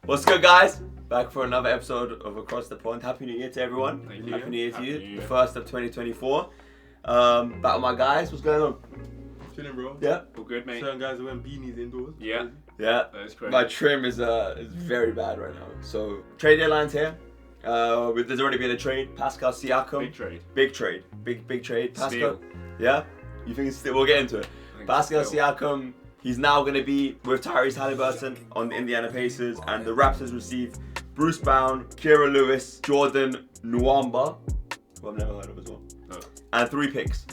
What's good, guys? Back for another episode of Across the Pond. Happy New Year to everyone. Thank you. Happy New Year to you. New Year. The first of 2024. Back with my guys. What's going on? Chilling, bro. Yeah. All good, mate. Certain guys are wearing beanies indoors. Yeah. Yeah. That is crazy. My trim is very bad right now. So trade deadline's here. There's already been a trade. Pascal Siakam. Big trade. Big trade. Pascal. Steal. Yeah. You think it's still? We'll get into it. Pascal Siakam. He's now going to be with Tyrese Halliburton on the Indiana Pacers, and the Raptors receive Bruce Brown, Kira Lewis, Jordan Nwamba, who I've never heard of as well, and three picks.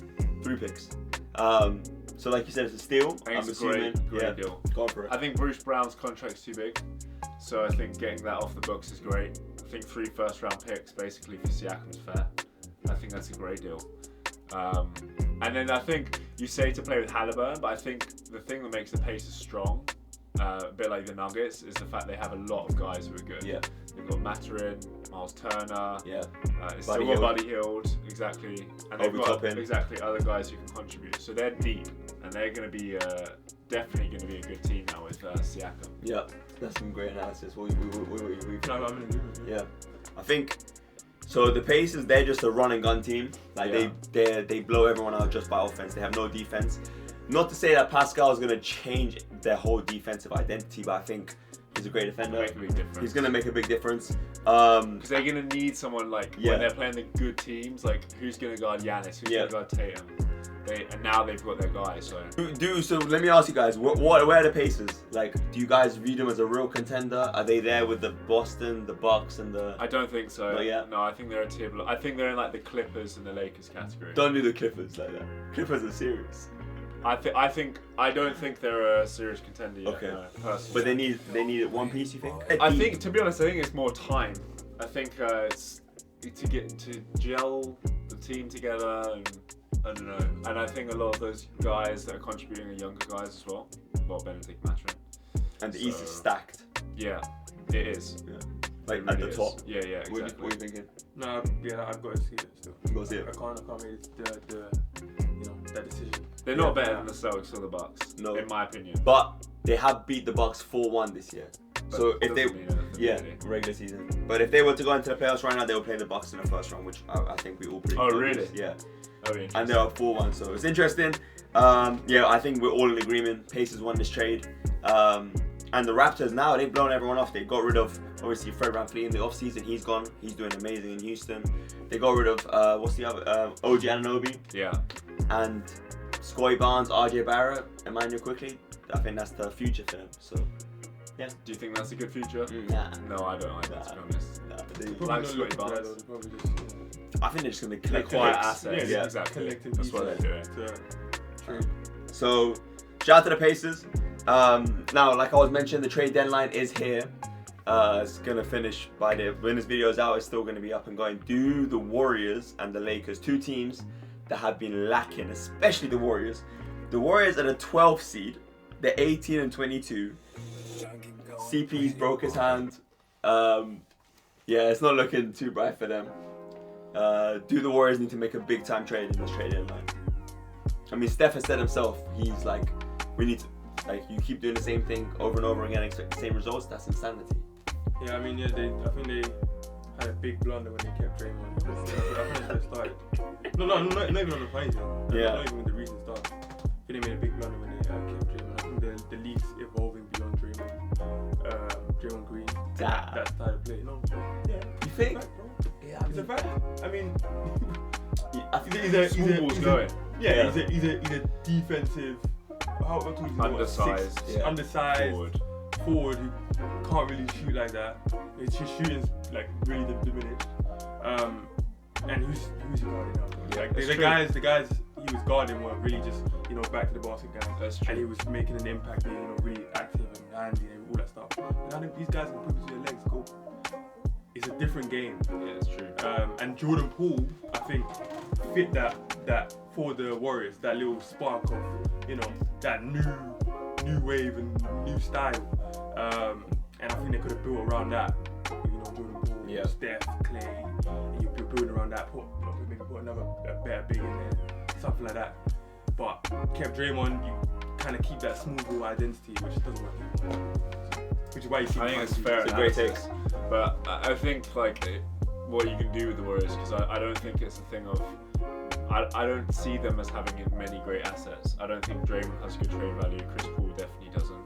So like you said, it's a steal. I'm assuming. Great deal. Go for it. I think Bruce Brown's contract's too big, so I think getting that off the books is great. I think 3 first-round picks basically for Siakam's fair. I think that's a great deal. And then I think you say to play with Halliburton, but I think the thing that makes the Pacers strong, a bit like the Nuggets, is the fact they have a lot of guys who are good. Yeah. They've got Maturin, Miles Turner. Yeah. It's still got Buddy Hield, exactly. And they've got Toppin. exactly other guys who can contribute. So they're deep, and they're going to be definitely going to be a good team now with Siakam. Yeah. That's some great analysis. We I'm in agreement. yeah. I think. So the Pacers, they're just a run and gun team. Like they blow everyone out just by offense. They have no defense. Not to say that Pascal is going to change their whole defensive identity, but I think he's a great defender. Make a big difference. He's going to make a big difference. Because they're going to need someone like when they're playing the good teams, like who's going to guard Giannis, who's going to guard Tatum. And now they've got their guys. So let me ask you guys, where are the Pacers? Like, do you guys view them as a real contender? Are they there with the Boston, the Bucks, and the? I don't think so. Not yet? No, I think they're a tier below. I think they're in like the Clippers and the Lakers category. Don't do the Clippers like that. Clippers are serious. I don't think they're a serious contender yet. Okay. No, personally. But they need one piece. You think? I think, to be honest, I think it's more time. I think it's to get to gel the team together, and I don't know. And I think a lot of those guys that are contributing are younger guys as well. Well, Benedict Maturin. And the East is stacked. Yeah, it is. Yeah. Like it at really the top. Yeah, exactly. What are you thinking? No, I've got to see it still. You got to see it. I can't make that decision. They're not better than the Celtics or the Bucks. No. In my opinion. But they have beat the Bucks 4-1 this year. But so if they, really. regular season. But if they were to go into the playoffs right now, they would play the Bucks in the first round, which I think we all pretty. Oh, really? Yeah. Oh, really. And they are 4-1, so it's interesting. I think we're all in agreement. Pacers won this trade. And the Raptors now, they've blown everyone off. They got rid of, obviously, Fred VanVleet in the offseason. He's gone. He's doing amazing in Houston. They got rid of, what's the other? OG Anunoby. Yeah. And Scottie Barnes, RJ Barrett, Emmanuel Quickly. I think that's the future for them. So, yeah. Do you think that's a good future? Nah. No, I don't either, to be honest. Nah, Scottie Barnes. I think they're just going to collect Quiet assets. Yeah. Exactly. That's what they're doing. So, shout out to the Pacers. Now, like I was mentioning, the trade deadline is here. It's going to finish when this video is out, it's still going to be up and going. Do the Warriors and the Lakers, 2 teams that have been lacking, especially the Warriors. The Warriors are the 12th seed. They're 18 and 22. CP's broke his hand. It's not looking too bright for them. Do the Warriors need to make a big time trade in this trade deadline? I mean, Steph has said himself, he's like, we need to, like, you keep doing the same thing over and over again and expect the same results. That's insanity. Yeah, I mean, I think they had a big blunder when they kept Draymond. I think they started. Not even on the finals. Not even with the recent start. I think they made a big blunder when they kept Draymond. I think the league's evolving beyond Draymond. Draymond Green. That style of play. No. Yeah. You think? Yeah. It's a fact. I mean, I think he's a going. Yeah, he's a defensive. Undersized forward who can't really shoot like that. His shooting's like really diminished. And who's he guarding now? Like the guys he was guarding were really just back to the basket guys. That's true. And he was making an impact, being really active and handy and all that stuff. And I think these guys can put it to their legs. Go. It's a different game. Yeah, it's true. And Jordan Poole, I think, fit that for the Warriors, that little spark of, that new wave and new style. And I think they could have built around that. Jordan Poole, Steph, Clay, and you're building around that. Maybe put another better big in there, something like that. But kept Draymond, you kind of keep that small ball identity, which doesn't work anymore. which is why you see. I think it's fair It's a great analysis. But I think what you can do with the Warriors, because I don't think it's a thing of. I don't see them as having many great assets. I don't think Draymond has good trade value. Chris Paul definitely doesn't,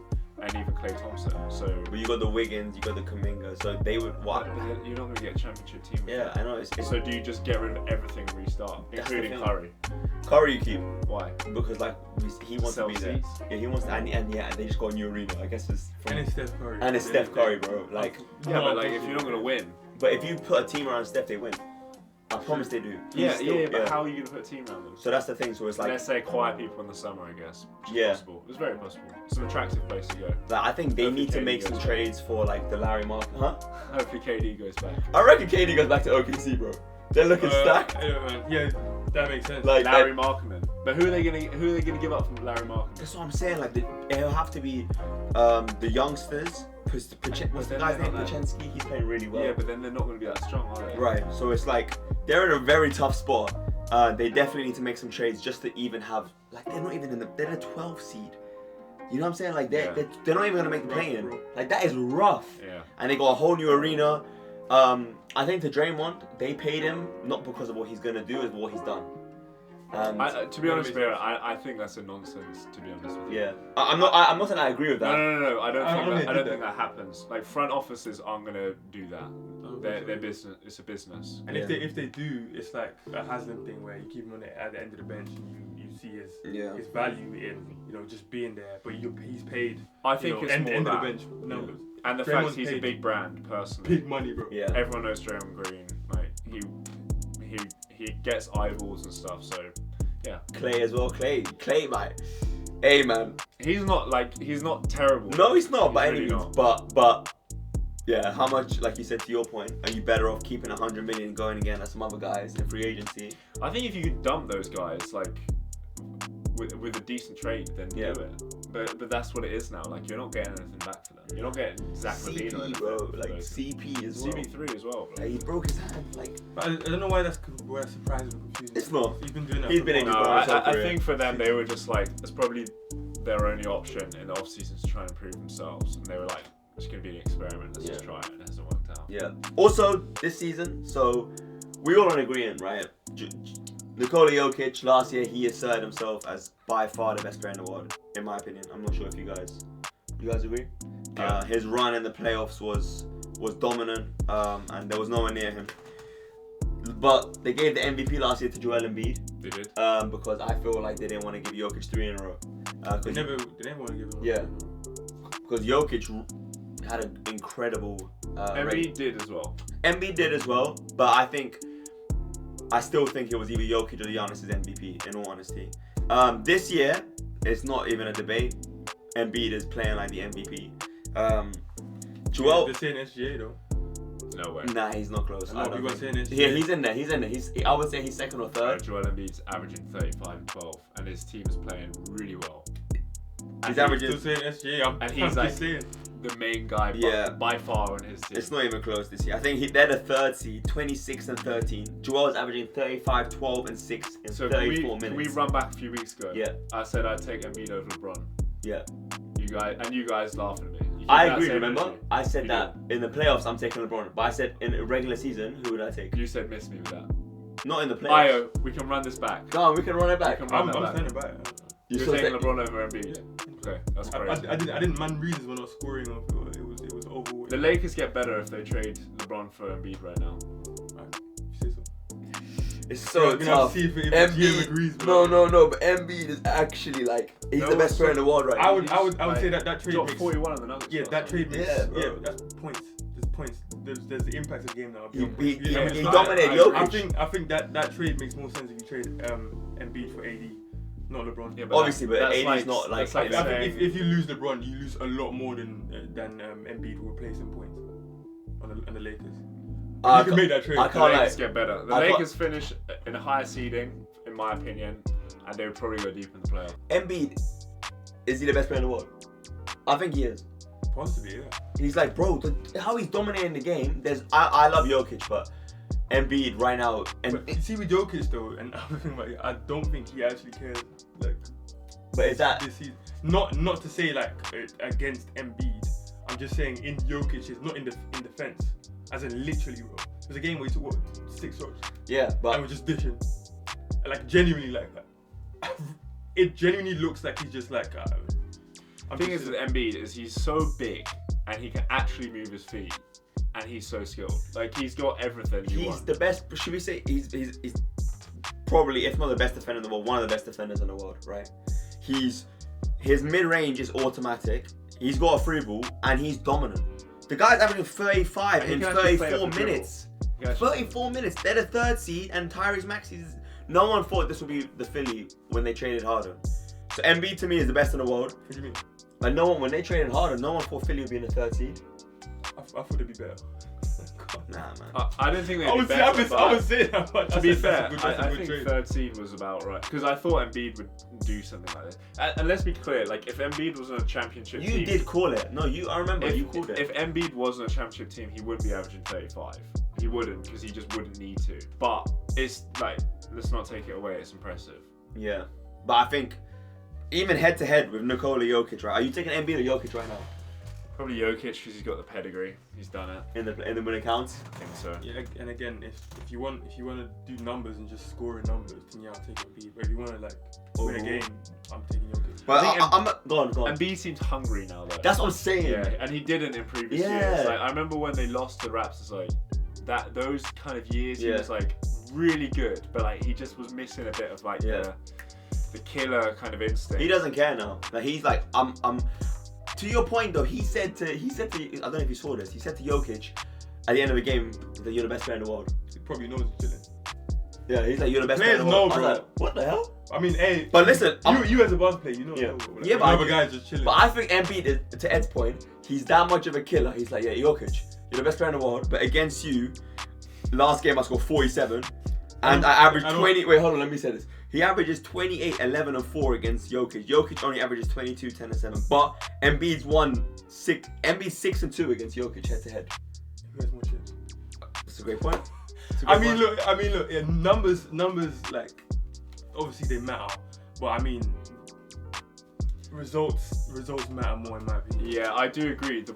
and even Klay Thompson. So. But you got the Wiggins, you got the Kuminga, so they would what? But you're not going to get a championship team. Yeah, I know. It's So do you just get rid of everything and restart, That's the including thing. Curry? Curry you keep Why? because like he wants Sell to be there. seats? Yeah, he wants to, and yeah, they just got a new arena. I guess it's from, And it's Steph Curry. and it's Steph Curry, bro. Like, Yeah, but if you're not going to win. but if you put a team around Steph, they win. I promise they do. Yeah, He's still- but how are you going to put a team around them? So that's the thing. So it's like, Let's say quiet people in the summer, I guess. Which is Yeah. possible. It's very possible. It's an attractive place to go. like, I think they Hopefully need to KD make some goes trades for like the Larry Mark. Huh? Hopefully KD goes back. I reckon KD goes back to OKC, bro. They're looking stacked. Yeah, that makes sense. Like Larry Markkanen. But who are they gonna give up from Larry Markkanen? that's what I'm saying. Like it'll have to be the youngsters. What's the then guy's they're name? not that- Pachenski. He's playing really well. Yeah, but then they're not going to be that strong, are they? Right. So it's like they're in a very tough spot. They definitely need to make some trades just to even have like they're not even in they're in a 12 seed. You know what I'm saying? Like they're not even gonna make the play in. Like that is rough. Yeah. And they got a whole new arena. I think to Draymond, they paid him not because of what he's gonna do, is what he's done. And To be honest, Vera, I think that's a nonsense. To be honest with you. yeah, I'm not saying I agree with that. No. I don't think think that happens. Like front offices aren't gonna do that. Their business. It's a business. And Yeah. if they do, it's like a Haslam thing where you keep him on at the end of the bench and you see his value in just being there, but he's paid. I think it's end more of the that. bench numbers. And the Draymond's fact he's a paid big brand, personally. Big money, bro. Yeah. Everyone knows Draymond Green. Like he gets eyeballs and stuff. So yeah. Clay as well. Clay, mate. Hey, man. He's not terrible. No, he's not by really any means. not. But yeah, how much? Like you said, to your point, are you better off keeping 100 million and going again as some other guys in free agency? I think if you could dump those guys like with a decent trade, then Yeah. do it. But that's what it is now. Like you're not getting anything back for them. You're not getting Zach LaVine or CP, anything. bro. for Like those. CP as well. CP3 as well, bro. Like, he broke his hand. Like But I don't know why that's surprising and confusing. it's not. He's been doing that. He's for been a in while. his No, Bro, it's I career. think for them they were just like it's probably their only option in the off season to try and improve themselves, and they were like, it's gonna be an experiment. Let's just Yeah. try it. And it hasn't worked out. Yeah. Also, this season, so we all on agreement, right? Nikola Jokic last year he asserted himself as by far the best player in the world, in my opinion. I'm not sure if you guys agree. Yeah. His run in the playoffs was dominant, and there was no one near him. But they gave the MVP last year to Joel Embiid, They did. because I feel like they didn't want to give Jokic 3 in a row. They never want to give him. Yeah. Because Jokic had an incredible Embiid did as well. Embiid did as well, but I still think it was either Jokic or Giannis' MVP, in all honesty. This year, it's not even a debate. Embiid is playing like the MVP. Joel, They're saying SGA though. No way. nah, he's not close. A lot of people are saying SGA. Yeah, he's in there. I would say he's second or third. Joel Embiid's averaging 35-12, and his team is playing really well. He's Still averaging. saying SGA. And I'm he's like- just saying. The main guy Yeah. by far on his team. It's not even close this year. I think they're the third seed, 26 and 13. Joel is averaging 35, 12, and 6 in So 34 can minutes. we run back a few weeks ago? Yeah. I said I'd take Embiid over LeBron. Yeah. You guys laughing at me. You keep I that agree, same remember? energy. I said You that in the playoffs I'm taking LeBron. But I said in a regular season, who would I take? You said miss me with that. Not in the playoffs. Io, we can run this back. Go on, we can run it back. We can run I'm that back. standing by it. You're still taking take- LeBron over Embiid. Okay, that's crazy. I didn't. Man, reasons were not scoring. It was over. The Lakers get better if they trade LeBron for Embiid right now. You say so. It's so We're gonna have tough. to see if GM Embiid, agrees. bro. no, but Embiid is actually like he's No, the best player in the world right now. I would Like, say that trade Dropped makes. 41 on the Nuggets. Yeah, last that time. trade makes. Yeah, bro. that's points. There's points. There's the impact of the game now. He Yeah, he but dominated I Jokic. I think that trade makes more sense if you trade Embiid for AD, not LeBron. Yeah, Obviously, but that's AD is not like- that's like I think saying, if you lose LeBron, you lose a lot more than Embiid will replace in points on the Lakers. I You can make that trade. I the can't Lakers lie. get better. The I can't- Lakers finish in a higher seeding, in my opinion, and they would probably go deep in the playoffs. Embiid, is he the best player in the world? I think he is. Possibly, yeah. He's like, bro, how he's dominating the game. I love Jokic, but Embiid right now, and But you see with Jokic though, and I don't think he actually cares. Like but is that this season, not to say like against Embiid. I'm just saying in Jokic is not in defense, as in literally, bro. There's a game where he took 6 shots. Yeah, but And we're just dishing, like genuinely like that. It genuinely looks like he's just like. The thing is with Embiid is he's so big and he can actually move his feet and he's so skilled. Like he's got everything you want. he's the best. Should we say he's probably, if not the best defender in the world, one of the best defenders in the world, right? His mid-range is automatic. He's got a free ball and he's dominant. The guy's averaging 35 in 34 minutes. 34 minutes. They're the 3rd seed and Tyrese Maxey's. No one thought this would be the Philly when they traded Harden. So Embiid to me is the best in the world. What do you mean? Like no one, when they traded Harden, no one thought Philly would be in the 3rd seed. I thought it'd be better. Nah, man. I don't think they'd be better. I was saying that. But to be fair, that's I a good think trade. 3rd seed was about right because I thought Embiid would do something like this. And let's be clear, like if Embiid was on a championship team, You did call it. No, I remember you called it. If Embiid wasn't a championship team, he wouldn't be averaging 35. He wouldn't because he just wouldn't need to. But it's like, let's not take it away. It's impressive. Yeah, but I think even head to head with Nikola Jokic, right? Are you taking Embiid or Jokic right now Probably Jokic because he's got the pedigree. He's done it. in the when it counts? I think so. Yeah, and again, if you want to do numbers and just scoring numbers, then yeah, I'm taking Embiid. But if you want to like win a game, I'm taking Jokic. But I think I'm go on. Embiid seems hungry now though. That's what I'm saying. Yeah, and he didn't in previous Yeah. years. Like I remember when they lost the Raptors, like those kind of years, he Yeah. was like really good, but like he just was missing a bit of like the killer kind of instinct. He doesn't care now. Like he's like, I'm. To your point though, he said to I don't know if you saw this. He said to Jokic at the end of the game that you're the best player in the world. He probably knows he's chilling. Yeah, he's like, you're the best player in the Players world. know, I was bro. like, what the hell? I mean, hey. But listen, you as a basketball player, you know. Yeah. Like, Yeah, but other I- guys just chilling. But I think Embiid is, to Ed's point, he's that much of a killer. He's like, yeah, Jokic, you're the best player in the world, but against you, last game I scored 47, and I averaged 20. Wait, hold on, let me say this. He averages 28, 11, and 4 against Jokic. Jokic only averages 22, 10, and 7. But Embiid's 6 and 2 against Jokic head to head. Who has more chips? That's a great point. I mean, look. Yeah, numbers. Like, obviously they matter, but I mean, results matter more in my opinion. Yeah, I do agree. The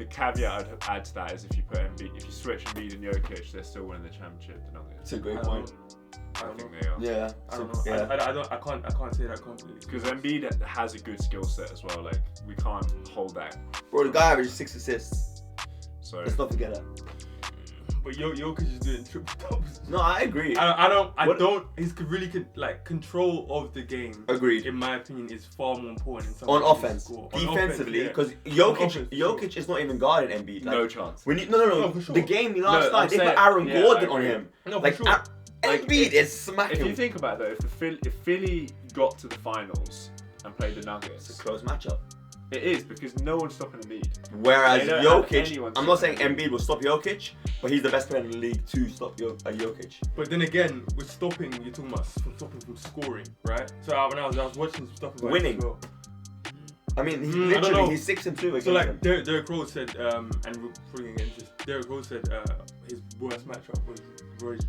caveat I'd add to that is if you switch Embiid and Jokic, they're still winning the championship. They're not It's a great I point. I I don't think know. they are. Yeah. I don't know. Yeah. I can't say that confidently. Because Embiid has a good skill set as well. Like we can't hold that. Bro, the guy averages 6 assists. So Let's not forget that. But Jokic is doing triple doubles. No, I agree. I don't. He's like control of the game. Agreed. In my opinion, is far more important than On someone who can offense, score. On defensively, offense, because On offense, Jokic is not even guarding Embiid. Like, no chance. no, No, for sure. The game last No, night, I'm they saying- put Aaron yeah, Gordon I on agree. him. No, for Like, sure. Embiid is smacking. If you think about it, though, if Philly got to the finals and played the It's a Nuggets, close matchup. it is because no one's stopping Embiid. Whereas They don't have Jokic, anyone I'm not saying stopping Embiid will stop Jokic, but he's the best player in the league to stop Jokic. But then again, with stopping, you're talking about stopping from scoring, right? So when I was watching some stuff about Winning. it as well. I mean, I don't know. literally, he's 6 and 2 against So like him. Derrick Rose said, and we're putting against this. Derrick Rose said his worst matchup was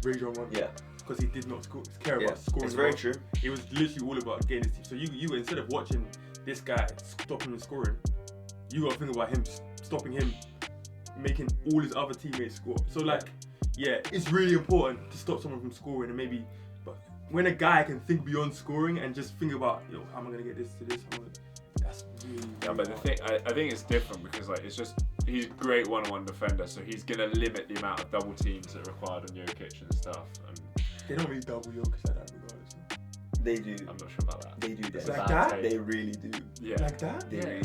Rajon Rondo. Yeah, Because he did not care about scoring. it's very the ball. true. It was literally all about getting his team. So you instead of watching this guy stopping and scoring, you got to think about him stopping him, making all his other teammates score. So like, yeah, it's really important to stop someone from scoring and maybe. But when a guy can think beyond scoring and just think about, how am I gonna get this to this? That's really. Yeah, but the thing, I think it's different because like it's just he's a great one-on-one defender, so he's gonna limit the amount of double teams that are required on Jokic and stuff. And They don't really double Jokic like that, regardless. They do. I'm not sure about that. They do. It's That. a Like bad that? take. They really do. Yeah. Like that? They Yeah. really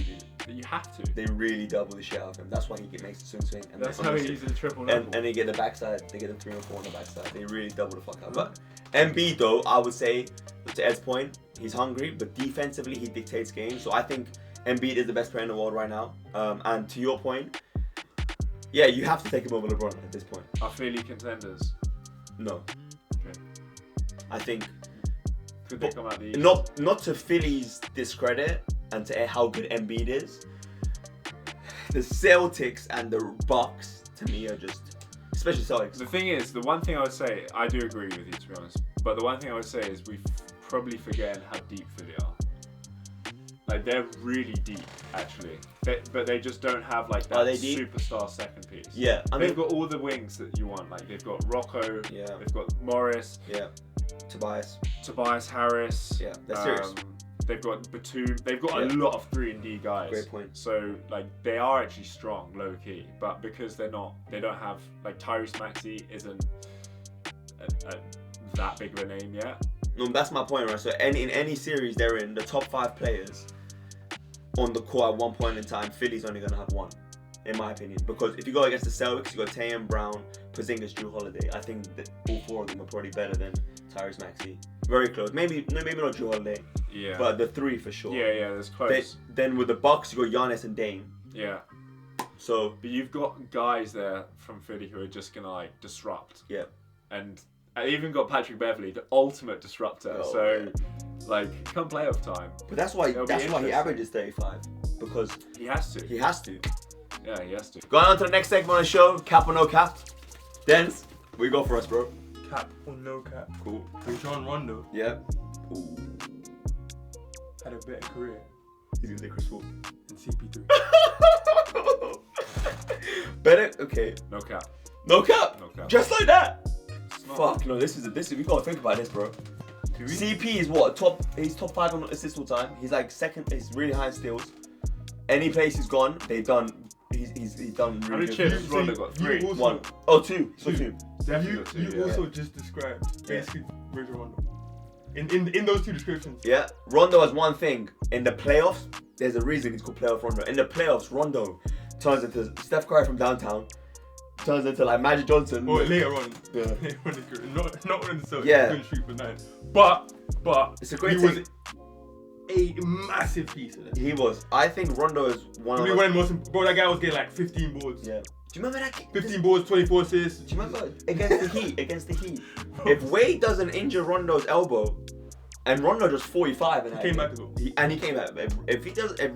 do. You have to. They really double the shit out of him. That's why he makes the swing. And That's they- how he uses triple double. and they get the backside. They get the 3 or 4 on the backside. They really double the fuck out. But Embiid though, I would say, to Ed's point, he's hungry, but defensively he dictates games. So I think Embiid is the best player in the world right now. And to your point, yeah, you have to take him over LeBron at this point. Are Philly contenders? No, Okay. I think Could they come out the East? not to Philly's discredit and to how good Embiid is. The Celtics and the Bucks to me are just, especially Celtics. The thing is, the one thing I would say, I do agree with you to be honest, but the one thing I would say is we probably forgetting how deep Philly are. Like they're really deep, actually. But they just don't have like Are that they deep? superstar second piece. Yeah, I They've mean, got all the wings that you want. Like they've got Rocco. Yeah. They've got Morris. yeah, Tobias. Tobias Harris. Yeah, they're serious. They've got Batum. They've got a Yeah. lot of 3-and-D guys. Great point. So like they are actually strong, low key. But because they don't have like Tyrese Maxey isn't that big of a name yet. No, that's my point, right? So in any series they're in, the top 5 players on the court at one point in time, Philly's only gonna have one, in my opinion. Because if you go against the Celtics, you got Tatum, Brown, Porzingis, Drew Holiday. I think that all 4 of them are probably better than Tyrese Maxey. Very close. Maybe not Drew Holiday, Yeah. but the 3 for sure. yeah, that's close. Then with the Bucks, you got Giannis and Dame. Yeah. So But you've got guys there from Philly who are just gonna like disrupt. yeah, And I even got Patrick Beverley, the ultimate disruptor. Oh, so, yeah. like, come playoff time, but that's why It'll be he interesting. averages 35 because he has to. he has to. Yeah, he has to. Going on to the next segment on the show, cap or no cap. Dens, what you go for us, bro? Cap or no cap? Cool. John Rondo Yeah. Ooh. had a better career He's gonna say Chris Paul. than CP3. Better? Okay. No cap. No cap. No cap. Just like that. It's not- Fuck no. This is we gotta think about this, bro. CP is what he's top 5 on assists all time. He's like second. He's really high in steals. Any place he's gone, they've done. He's done How really many good. chips has Rondo got? 3. also- 1. Oh, 2. So 2. Definitely You, got 2, you yeah. also just described basically Rajon Rondo. In those 2 descriptions. Yeah. Rondo has one thing in the playoffs. There's a reason he's called playoff Rondo. In the playoffs, Rondo turns into Steph Curry from downtown. Turns into like Magic Johnson. Or later on. Yeah. Later on in his career. Not when the Celtics Yeah. couldn't shoot for 9. But It's a great he thing. was a massive piece of that. He was. I think Rondo is one Probably of one of the most. Bro, that guy was getting like 15 boards. Yeah. Do you remember that? 15 boards, 24 assists. Do you remember against the Heat? Against the Heat. If Wade doesn't injure Rondo's elbow, and Rondo just 45 in that Came game, back though. he came back. If he does, if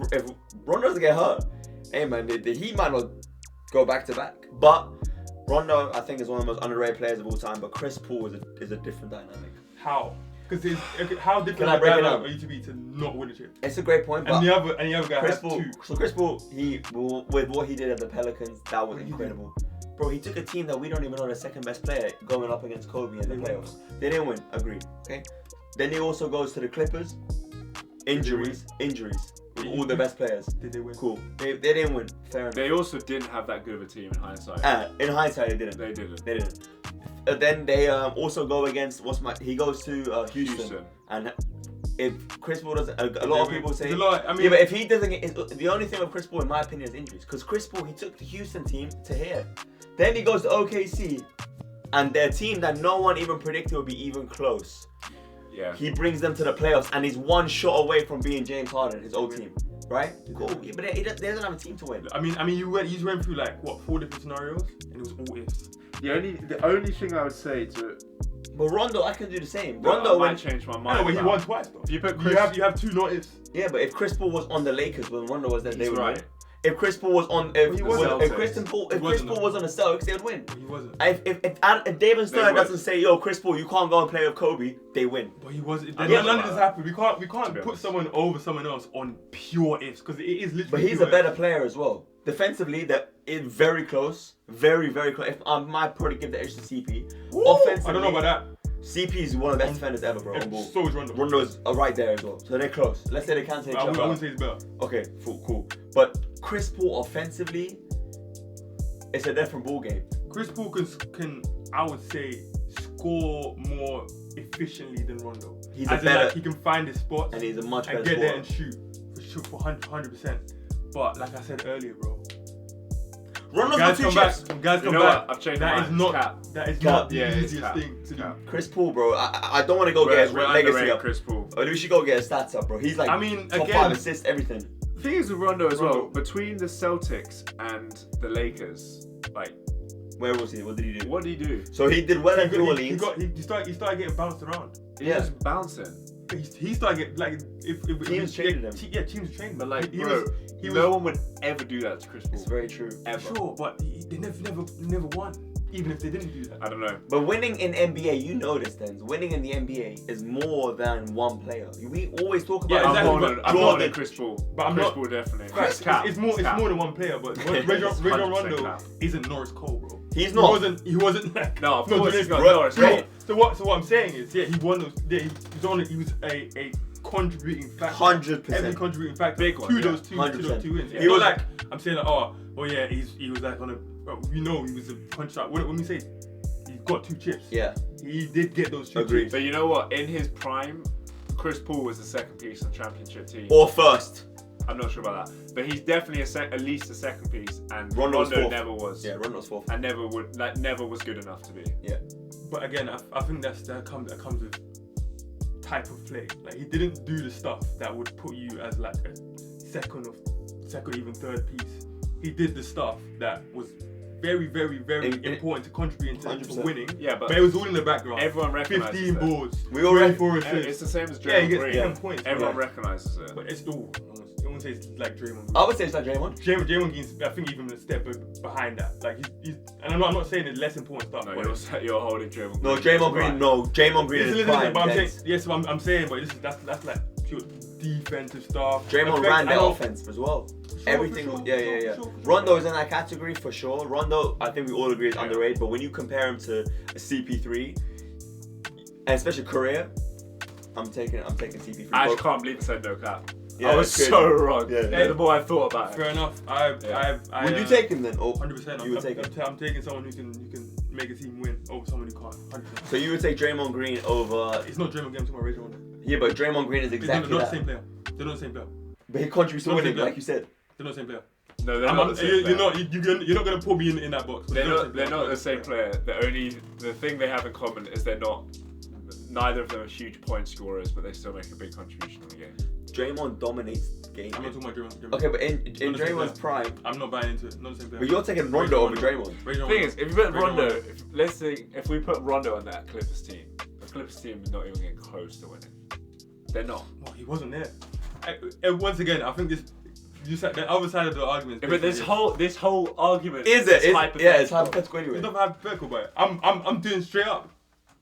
Rondo doesn't get hurt, hey man, the Heat might not go back to back. But Rondo, I think, is one of the most underrated players of all time. But Chris Paul is a different dynamic. How? Because how Can different I a break guy it like down? are you to be to not win a chip? It's a great point, but And the other guy Chris has Paul. 2. So Chris Paul, with what he did at the Pelicans, that was What did he incredible. Bro, he took a team that we don't even know the second best player going up against Kobe in the They playoffs. They didn't win. Agreed. Okay. Then he also goes to the Clippers. Injuries. With all the best players. Did they win? Cool. They didn't win. Fair enough. They also didn't have that good of a team in hindsight. In hindsight, they didn't. They didn't. They didn't. Then they also go against he goes to Houston. Houston. And if Chris Paul doesn't, a lot of people say. There's a lot, I mean, Yeah, but if he doesn't get, the only thing with Chris Paul, in my opinion, is injuries. Because Chris Paul, he took the Houston team to here. Then he goes to OKC, and their team that no one even predicted would be even close. Yeah. He brings them to the playoffs, and he's one shot away from being James Harden, his old team. Right? Cool. Yeah, but he doesn't have a team to win. I mean, you went through like what 4 different scenarios, and it was all ifs. The only thing I would say to But Rondo, I can do the same. I Rondo, might change my mind. No, but he about- won twice though. If you put You Chris, have 2 not ifs. yeah, but if Chris Paul was on the Lakers when Rondo was there, they He's would right. win. If Chris Paul was on, He wasn't. if Chris Paul was on the Celtics, they would win. But he wasn't. If David Stern would. doesn't say, "Yo, Chris Paul, you can't go and play with Kobe," they win. But he wasn't. I None know of this that. happened. We can't be put honest. someone over someone else on pure ifs because it is literally. But he's pure a better ifs. player as well. Defensively, that is very close, very close. If I might probably give the edge to CP. Woo! Offensively, I don't know about CP is one of the best defenders ever, bro. On that. ball. So is Rondo. Rondo's right there as well, so they're close. Let's say they can take each I other. wouldn't say he's better. Okay, cool. But Chris Paul offensively, it's a different ball game. Chris Paul can I would say score more efficiently than Rondo. He's As a in, better, like, he can find his spots and he's a much better and get there scorer. and shoot for 100%. But like I said earlier, bro, Rondo's got guys 2 come back. chips. Guys You come know back. what? I've changed my That mind. is not Cap. that is Cap. not the Yeah, it's easiest cap. thing to do. Cap. Chris Paul, bro. I don't want to go get his We're legacy underrated up. Chris Paul. Or we should go get his stats up, bro. He's like I mean, top again- 5 assists, everything. The thing is with Rondo as well, Rondo. between the Celtics and the Lakers, like, Where was he? What did he do? what did he do? So he did well in New He Orleans. started getting bounced around. He Yeah. was just bouncing. He started getting like if Teams traded him. Teams traded him. But like, he bro, was no one would ever do that to Chris Paul. It's very true. Ever. sure, but they never won. even if they didn't do that. I don't know. But winning in NBA, you know this, then. Winning in the NBA is more than one player. We always talk about Yeah, exactly, I'm but holding Chris Paul. But I'm Chris not- Paul definitely. It's Cap. more than one player, but Rajon 100% Rondo cap. isn't Norris Cole, bro. He's not. He wasn't like. No, of not course doing he's not bro. Norris So, Cole. so what I'm saying is, yeah, he won those. Yeah, he was a contributing factor. 100%. Every contributing factor. Big one, to yeah. those two 100%. wins. He It's not was- like I'm saying like, oh yeah, he was like on a. He was a contract. When we say he got 2 chips, Yeah. he did get those 2 Agreed. chips. But you know what? In his prime, Chris Paul was the second piece on the championship team. Or first. I'm not sure about that, but he's definitely at least a second piece, and Rondo was fourth. never was. Yeah, Rondo's fourth. And never was good enough to be. Yeah. But again, I think that comes with type of play. Like he didn't do the stuff that would put you as like a second, even third piece. He did the stuff that was very, very, very important to contribute to 100%. winning. Yeah, but it was all in the background. everyone recognizes 15 that. boards. We all read 4 It's assists. the same as Yeah, he Draymond gets Green. 10 points. Everyone right? recognizes it. But it's still, I wouldn't say it's like Draymond. I would say it's like Draymond. Draymond Green's, I think, even a step behind that. Like he's and I'm not saying it's less important stuff. No, but you're holding Draymond Green. No, Draymond Green. No, Draymond Green is listen, prime. but I'm saying, That's- yes, I'm saying, but that's like pure defensive stuff. Draymond Effect- ran I the know- offense as well. For Everything. sure, Yeah. for sure. Rondo is in that category for sure. Rondo, I think we all agree is underrated. But when you compare him to a CP3, and especially career, I'm taking CP3. I just can't believe I said no cap. Yeah, I was it's crazy. so wrong. Yeah. The more I thought about it. Fair enough. Would you take him then? Or 100%. you would take him. I'm taking someone who can make a team win over someone who can't. 100%. So you would take Draymond Green over? It's not Draymond Green, it's my Rajon. Yeah, but Draymond Green is exactly They're not that. the same player. They're not the same player. But he contributes to Not the winning, same like you said. They're not the same player. No, they're not the same player. You're not gonna put me in that box. They're not the same player. The thing they have in common is neither of them are huge point scorers, but they still make a big contribution in the game. Draymond dominates games. I'm not talking about Draymond. Okay, but in Not the same Draymond's player. prime, I'm not buying into it. Not the same player. but you're taking Rondo over Draymond. The thing is, if you put Rondo, let's say if we put Rondo on that Clippers team, the Clippers team is not even getting close to winning. They're not. Well, he wasn't there. And once again, I think this. You said the other side of the argument. Yeah, but this whole argument Is it? Yeah, it's hypothetical It's anyway. not hypothetical, but I'm doing straight up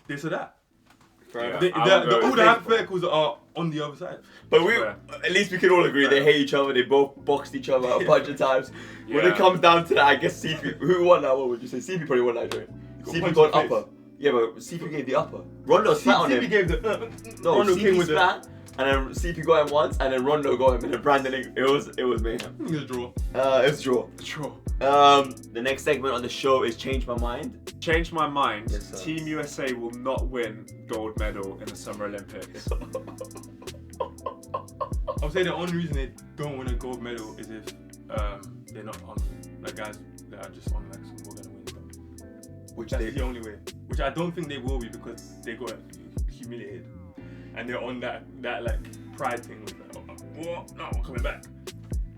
this or that. Fair Yeah. enough. All the hypotheticals are on the other side. But Yeah. at least we can all agree they hate each other. They both boxed each other a bunch of times. When Yeah. it comes down to that, I guess CP. Who won that one? Would you say CP probably won that joint? Got CP punched got in the face. upper. Yeah, but CP gave the upper. Rondo spat on CP him. gave the No, Rondo CP came with the. spat, and then CP got him once, and then Rondo got him, and then Brandon. It was mayhem. It was a draw. It was a draw. Sure. The next segment on the show is Change My Mind. Change my mind. Yes, sir. Team USA will not win gold medal in the Summer Olympics. I'll say the only reason they don't win a gold medal is if they're not hungry. Like guys that are just on like some we're gonna win stuff. Which That's they the only way. Which I don't think they will be because they got humiliated. And they're on that like pride thing with like, oh, no, we're coming back.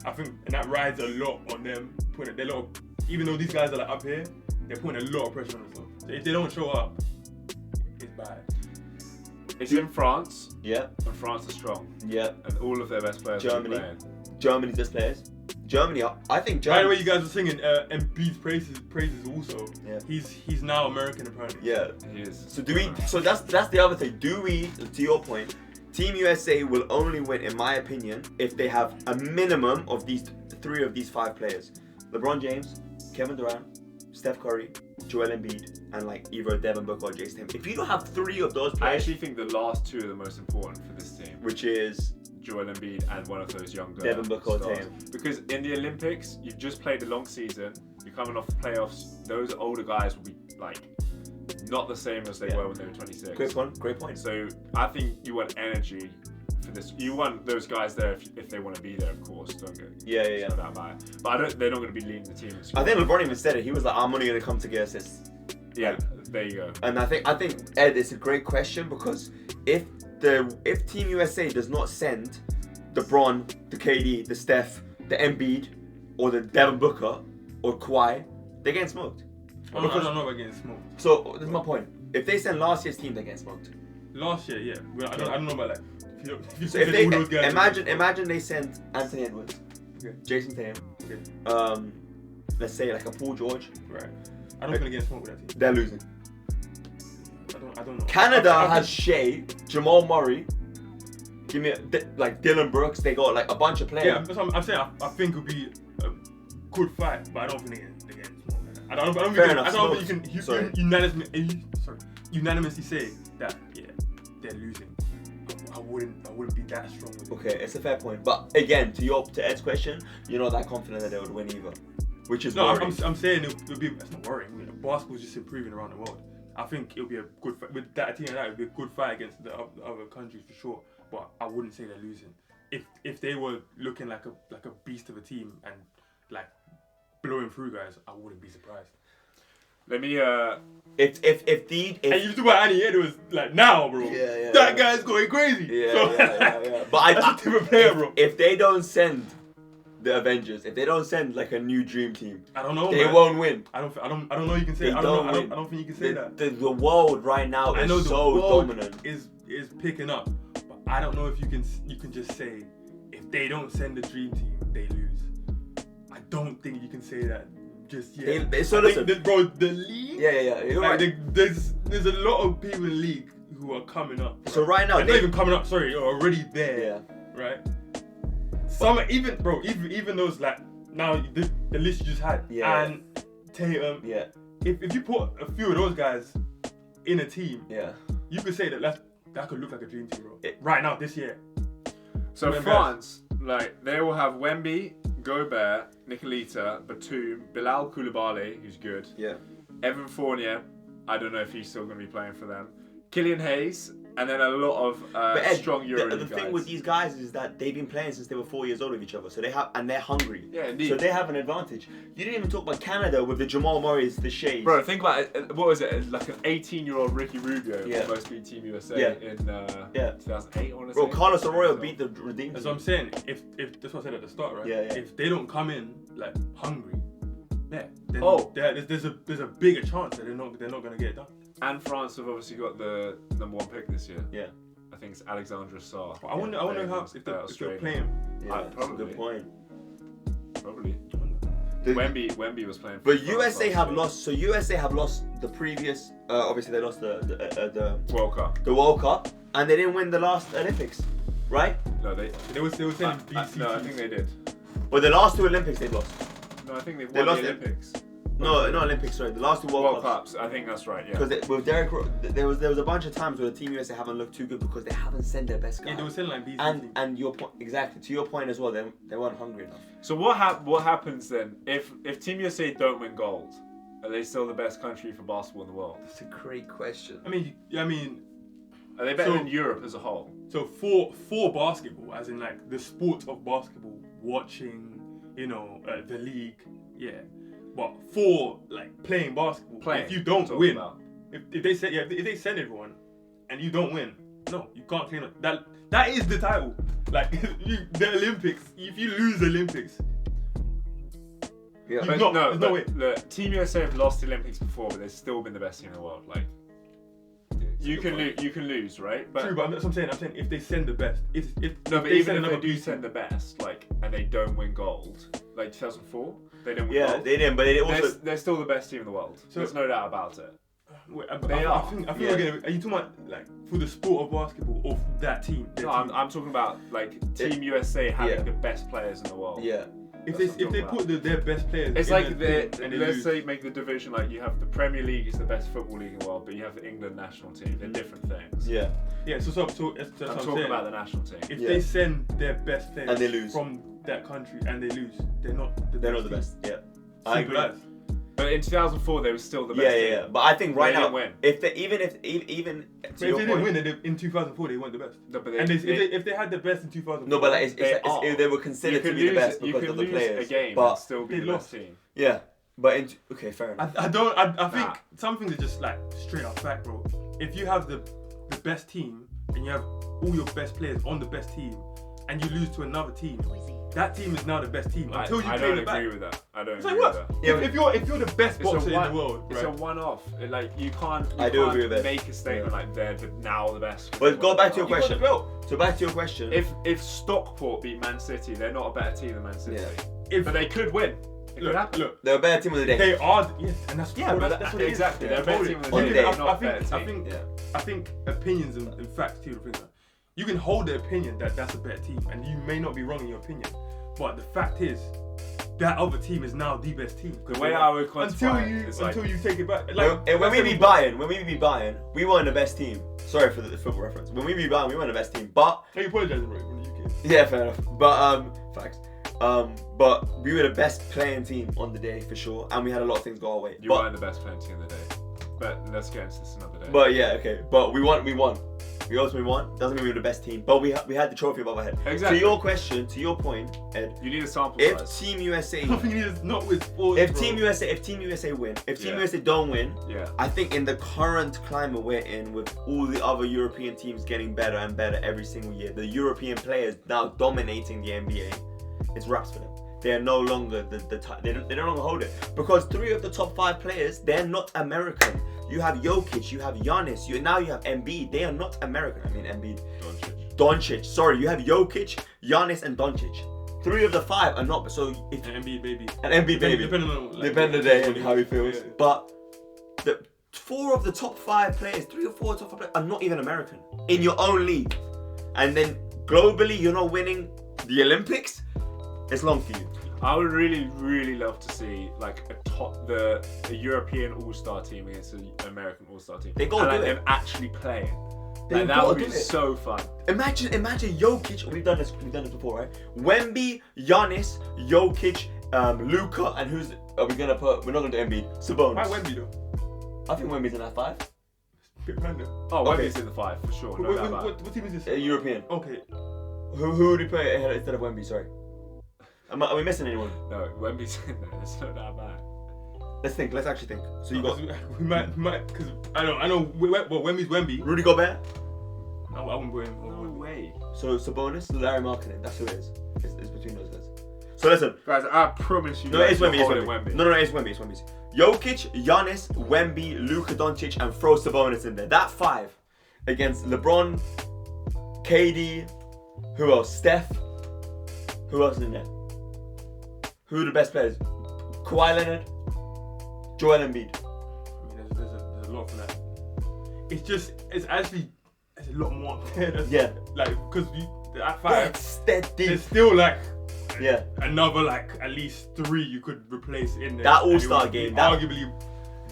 I think and that rides a lot on them, putting a lot of, even though these guys are like up here, they're putting a lot of pressure on themselves. So if they don't show up, it's bad. It's in France, Yeah, and France is strong, yeah. and all of their best players Germany. are playing. Germany's best players. Germany, I think By the way, Germany. you guys were singing Embiid's praises also. Yeah. He's now American apparently. Yeah. He is. So do we? So that's the other thing. Do we? To your point, Team USA will only win, in my opinion, if they have a minimum of these 3 of these 5 players: LeBron James, Kevin Durant, Steph Curry, Joel Embiid, and like either Devin Booker or Jason Tatum. If you don't have 3 of those I players, actually think the last 2 are the most important for this team. which is Joel Embiid and one of those younger Devin Booker or stars. Tatum. Because in the Olympics, you've just played a long season. You're coming off the playoffs. Those older guys will be like not the same as they Yeah. were when they were 26. great point. So I think you want energy for this. You want those guys there if they want to be there, of course. Don't get Yeah. no doubt about it. But they're not going to be leading the team. In I scoring. think LeBron even said it. He was like, "I'm only gonna come to get assists." Yeah, there you go. And I think Ed, it's a great question because if Team USA does not send the Bron, the KD, the Steph, the Embiid, or the Devin Booker or Kawhi, they're getting smoked. I don't know about getting smoked. So this is my point. If they send last year's team, they're getting smoked. Last year, yeah. Well, I don't know about like. If you So say if they all those guys, imagine they send Anthony Edwards, Okay. Jason Tatum, Okay. let's say like a Paul George, Right. I don't think against smoke with that team. they're losing. I don't know. Canada I has Shea, Jamal Murray. Give me like Dylan Brooks. They got like a bunch of players. Yeah, that's what I'm saying. I think it'll be a good fight, but I don't think they get smoke. I don't think you can unanimously say that they're losing. I wouldn't be that strong with it. Okay, it's a fair point. But again, to Ed's question, you're not that confident that they would win either, which is worrying. I'm saying it'll be. It's not worrying. You know, basketball's just improving around the world. I think it'll be a good fight with that team. It'll be a good fight against the other countries for sure. But I wouldn't say they're losing. If they were looking like a beast of a team and like blowing through guys, I wouldn't be surprised. Let me If and you talk about Annie Edwards like now, bro. Yeah. That guy's going crazy. Yeah. But that's a different player, bro. If they don't send the Avengers, if they don't send like a new dream team, I don't know. They won't win. I don't know. You can say. I don't think you can say that. The world right now I know is the so world dominant. is picking up, but I don't know if you can just say if they don't send the dream team, they lose. I don't think you can say that just yet. Bro, the league. Yeah. You're Like, right. there's a lot of people in the league who are coming up. Right? So right now, they're not even coming up. Sorry, are already there. Yeah. Right. Some even those like now the list you just had and Tatum. Yeah. If you put a few of those guys in a team, you could say that could look like a dream team, bro. Right now, this year. So France, like they will have Wemby, Gobert, Nicolita, Batum, Bilal Koulibaly, who's good. Yeah. Evan Fournier, I don't know if he's still going to be playing for them. Killian Hayes, and then a lot of Ed, strong EuroLeague the thing guys. with these guys is that they've been playing since they were 4 years old with each other, so they're hungry. Yeah, indeed. So they have an advantage. You didn't even talk about Canada with the Jamal Murrays, the Sheas. Bro, think about it. What was it? Like an 18-year-old Ricky Rubio almost beat Team USA in 2008. I want to say. Bro, Carlos Arroyo beat the Redeem. That's what I'm saying. If that's what I said at the start, right? Yeah. If they don't come in like hungry, then there's a bigger chance that they're not gonna get it done. And France have obviously got the number 1 pick this year. Yeah. I think it's Alexandra Sarr. I wonder how if they're playing. Yeah, that's a good point. Probably. Wemby was playing. But USA have lost. So USA have lost the previous. Obviously, they lost the World Cup. The World Cup, and they didn't win the last Olympics, right? No, they were saying BC. No, I think they did. But the last 2 Olympics they lost. No, I think they They won lost the it. Olympics. No, not Olympics. Sorry, the last 2 World Cups. I think that's right. Yeah. Because with Derek, there was a bunch of times where the Team USA haven't looked too good because they haven't sent their best guy. Yeah, they were saying like BC. And your point exactly to your point as well. They weren't hungry enough. So what happens then if Team USA don't win gold? Are they still the best country for basketball in the world? That's a great question. I mean, are they better than Europe as a whole? So for basketball, as in like the sport of basketball, watching, the league, yeah. But for like playing basketball, if you don't win, if they send everyone and you don't win, no, you can't claim it. That is the title. Like the Olympics, if you lose the Olympics, yeah. there's no way. Look, Team USA have lost the Olympics before, but they've still been the best team in the world. Like you can lose, right? But true, but that's what I'm saying if they send the best, if even if they do send the best, like, and they don't win gold, like 2004, they didn't win gold. Yeah, they didn't, but they're still the best team in the world. So there's no doubt about it. Wait, They I are. think are you talking about like for the sport of basketball or that team? No, I'm talking about like Team USA having the best players in the world. Yeah. If they put their best players, it's in like let's say make the division like you have the Premier League is the best football league in the world, but you have the England national team. They're different things. Yeah. Yeah. So I'm talking about the national team. If they send their best players and they lose from that country and they lose, they're not the best. Yeah. I agree. But in 2004, they were still the best team. Yeah. But I think right now, win. if they didn't win in 2004, they weren't the best. No, but if they had the best in 2004, no, but like they were considered to be the best because of the players. You can lose a game but and still be the best team. Yeah, but okay, fair enough. I think some things are just like straight up fact, bro. If you have the best team and you have all your best players on the best team, and you lose to another team, that team is now the best team until you claim it back. I don't agree with that. I don't It's agree like with what? that. Yeah, if you're the best boxer in the world, it's right? a one-off. Like you can't agree with that. make a statement like they're now the best. But go back to your question. So back to your question. If Stockport beat Man City, they're not a better team than Man City. Yeah. But they could win. look. They're a better team of the day. They are, yes, and that's Yeah, but that's what it is. exactly. They're a better team of the On day. the They're day. not a better I team. think Yeah. I think opinions and facts too. You can hold the opinion that that's a better team, and you may not be wrong in your opinion, but the fact is that other team is now the best team. The way I would quantify it is until like, you take it back. When we beat Bayern, we weren't the best team. Sorry for the football reference. When we beat Bayern, we weren't the best team. But you apologizing, bro, from the UK. yeah, fair enough. But facts. But we were the best playing team on the day for sure, and we had a lot of things go our way. you But- weren't the best playing team of the day. But let's get into this another day. But yeah, okay. But we won. We ultimately won. Doesn't mean we were the best team, but we had the trophy above our head. Exactly. To your question, to your point, Ed. you need a sample If size. Team USA, Nothing is not with sports. if bro. Team USA win, if Team Yeah. USA don't win, Yeah. I think in the current climate we're in, with all the other European teams getting better and better every single year, the European players now dominating the NBA, it's wraps for them. They are no longer they no longer hold it, because 3 of the top 5 players, they're not American. You have Jokic, you have Giannis, you have Embiid. They are not American. I mean Embiid, Doncic. Sorry, you have Jokic, Giannis, and Doncic. 3 of the 5 are not. So if An Embiid baby. Depending on the day and how he feels. Yeah. But the 4 of the top 5 players, 3 or 4 top 5 players are not even American in your own league. And then globally, you're not winning the Olympics. It's long for you. I would really, really love to see like a European All-Star team against an American All-Star team. They gotta and do them it. actually playing. They Like, that gotta would be do it. so fun. Imagine Jokic. We've done this before, right? Wemby, Giannis, Jokic, Luka, and who's are we gonna put? We're not gonna do Embiid. Sabonis. Why Wemby though? I think Wemby's in that 5. Bit random. Oh, Okay. Wemby's in the 5 for sure. No doubt about it. What team is this? European. Okay. Who would we put ahead instead of Wemby? Sorry. Are we missing anyone? No, Wemby's in there. It's not that bad. Let's think. Let's actually think. So you got we might because I know. Well, Wemby's Wemby. Rudy Gobert. No, I wouldn't put him. No way. So Sabonis, Larry Markkinen. That's who it is. It's between those guys. So listen. Guys, I promise you. No, guys it's Wemby. you're It's holding Wemby. No, it's Wemby. It's Wemby. Jokic, Giannis, Wemby, Luka Doncic, and throw Sabonis in there. That 5 against LeBron, KD. Who else? Steph. Who else is in there? Who are the best players? Kawhi Leonard, Joel Embiid. I mean, there's a lot for that. It's a lot more up there. Yeah. Like because at 5, That's deep. there's still like Yeah. another like at least 3 you could replace in there. That and it All-Star would be game, that- arguably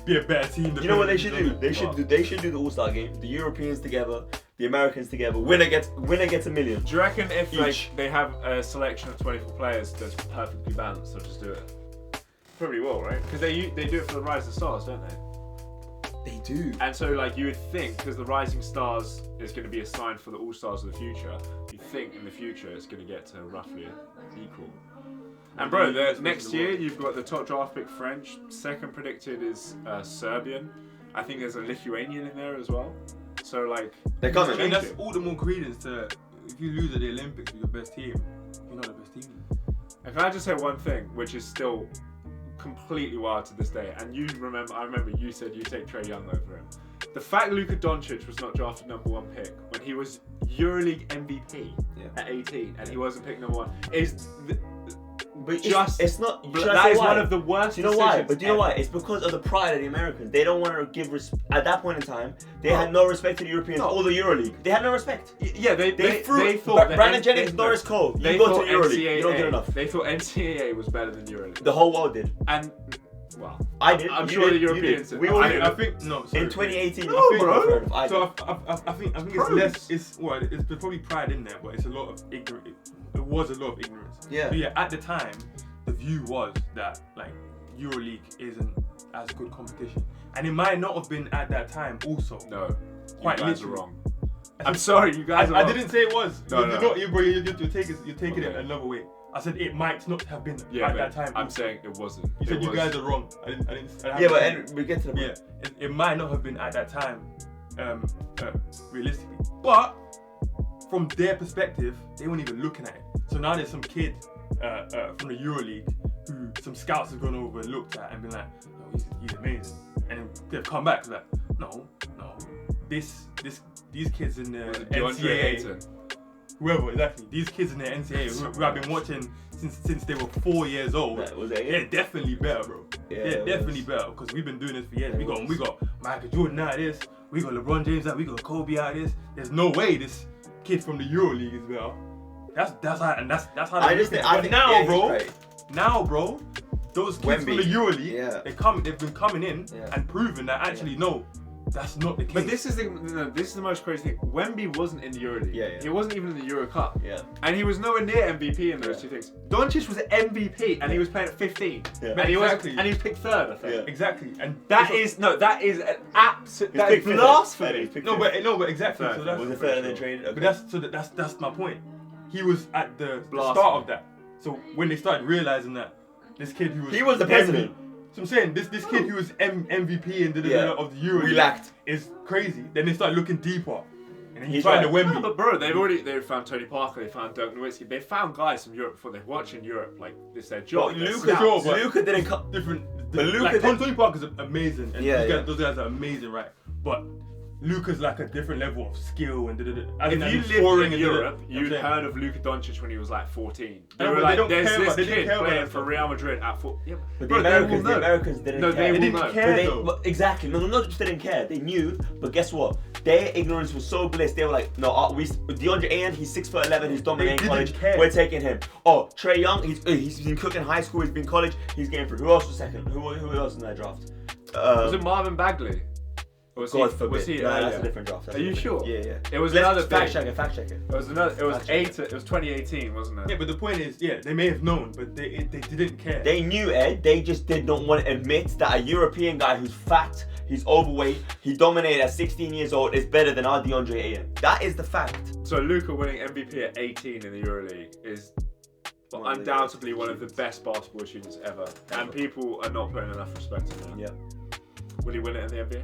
be a better team. You know what they should depending do? on They should do the All-Star game. The Europeans together, the Americans together. Winner gets $1 million. Do you reckon if Each. like they have a selection of 24 players that's perfectly balanced, they'll just do it? Probably will, right? Because they do it for the Rising Stars, don't they? They do. And so like you would think, because the Rising Stars is going to be assigned for the All Stars of the future, you think in the future it's going to get to roughly equal. And bro, next year you've got the top draft pick French, second predicted is Serbian. I think there's a Lithuanian in there as well. So like They're coming. And that's all the more credence to if you lose at the Olympics with your best team, you're not the best team. And can I just say one thing, which is still completely wild to this day, and I remember you said you take Trae Young over him. The fact Luka Doncic was not drafted #1 pick when he was EuroLeague MVP at 18 and he wasn't picked #1 is But it's not. Should I that say is why? one of the worst. Do you know why? decisions But do you know ever. why? It's because of the pride of the Americans. They don't want to give at that point in time. They had no respect to the Europeans or the EuroLeague. They had no respect. Yeah, they threw thought that Brandon Jennings, Norris Cole. They You go thought to the EuroLeague. You don't NCAA get enough. They thought NCAA was better than EuroLeague. The whole world did. And well, I did. I'm You sure did, the you Europeans did. did. We all I did. did. I think no. Sorry, In 2018, No, I think bro. I So did. I think it's less. It's there's probably pride in there, but it's a lot of ignorance. It was a lot of ignorance. Yeah. So yeah, at the time, the view was that like EuroLeague isn't as good competition, and it might not have been at that time. Also, No, Quite you guys are literally. wrong. I'm sorry, you guys are I wrong. didn't say it was. No, you're no. not. You're taking it Okay. another way. I said it might not have been Yeah, at but that time. I'm saying it wasn't. You said It you was. guys are wrong. I didn't Yeah, but we get to the point. yeah, it might not have been at that time, realistically. But from their perspective, they weren't even looking at it. So now there's some kid from the EuroLeague who some scouts have gone over and looked at and been like, oh, he's amazing. And then they've come back like, no, these kids in the DeAndre NCAA. Ayton. whoever, exactly. These kids in the NCAA who I've been watching since they were 4 years old. They're definitely better, bro. They're definitely better because we've been doing this for years. We got Michael Jordan out of this. We got LeBron James out. We got Kobe out of this. There's no way this kid from the EuroLeague is better. That's how. I just think now, bro. Right. Now, bro. Those kids from the EuroLeague, they've been coming in and proving that actually no, that's not the case. But this is the most crazy thing. Wemby wasn't in the EuroLeague. He wasn't even in the Euro Cup. And he was nowhere near MVP in those two things. Doncic was MVP and he was playing at 15. And he was picked third, I think. Exactly. And that is an absolute blasphemy. No, but exactly. So that's, was it third and then traded? Okay. But that's my point. He was at the start of that. So when they started realizing that this kid who was he was the president. So I'm saying this kid who was MVP and of the Euro is crazy. Then they started looking deeper, and then he found the Wemby. No, but bro, they found Tony Parker, they found Dirk Nowitzki, they found guys from Europe before they watch in Europe. Like this their job. Luka didn't come different. But Luka, like, Tony Parker's amazing, and those guys are amazing, right? But Luka's like a different level of skill and If you lived in Europe, you'd heard of Luka Doncic when he was like 14. They were like, there's this kid playing for Real Madrid at 4. Yeah, but the Americans didn't care. They didn't care. Exactly. No, not just didn't care. They knew, but guess what? Their ignorance was so bliss. They were like, no, DeAndre Ayton, he's 6'11", he's dominating college. We're taking him. Oh, Trae Young, he's been cooking high school, he's been college, he's getting through. Who else was second? Who else in that draft? Was it Marvin Bagley? God forbid. No, that's a different draft. Are you sure? Yeah. It was another fact check it. It was 2018, wasn't it? Yeah, but the point is, they may have known, but they didn't care. They knew, Ed. They just did not want to admit that a European guy who's fat, he's overweight, he dominated at 16 years old is better than our DeAndre Ayton. That is the fact. So Luka winning MVP at 18 in the EuroLeague is undoubtedly one of the best basketball shooters ever, and people are not putting enough respect on him. Yeah. Will he win it in the NBA?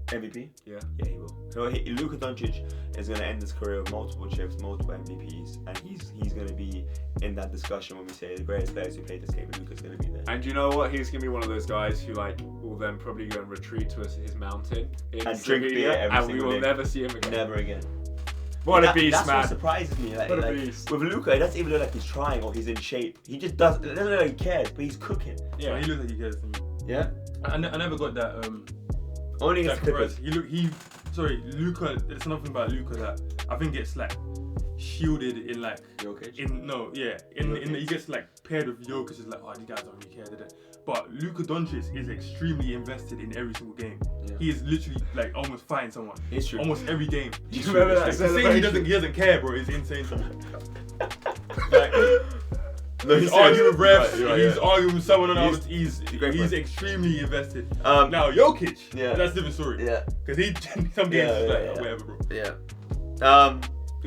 MVP? Yeah, he will. So Luka Doncic is going to end his career with multiple chips, multiple MVPs, and he's going to be in that discussion when we say the greatest players who played this game. Luka's going to be there. And you know what? He's going to be one of those guys who will then probably go and retreat to his mountain and drink beer and we will never see him again. Never again. What a beast, that's man! That's what surprises me. What a beast. With Luka, it doesn't even look like he's trying or he's in shape. He just doesn't. It doesn't look like he cares, but he's cooking. Yeah, he looks like he cares to me. Yeah. I never got that. Only against Clippers. Luka. There's something about Luka that I think gets like shielded in like Jokic. He gets like paired with Jokic. It's like, oh, these guys don't really care, did it? But Luka Doncic is extremely invested in every single game. Yeah. He is literally like almost fighting someone. It's true. Almost every game. Do you remember that? Saying he doesn't care, bro, is insane to me. No, he's arguing with refs. He's arguing with someone on others. He's extremely invested. Now Jokic, that's a different story. Yeah, because some games is like whatever, bro. Yeah.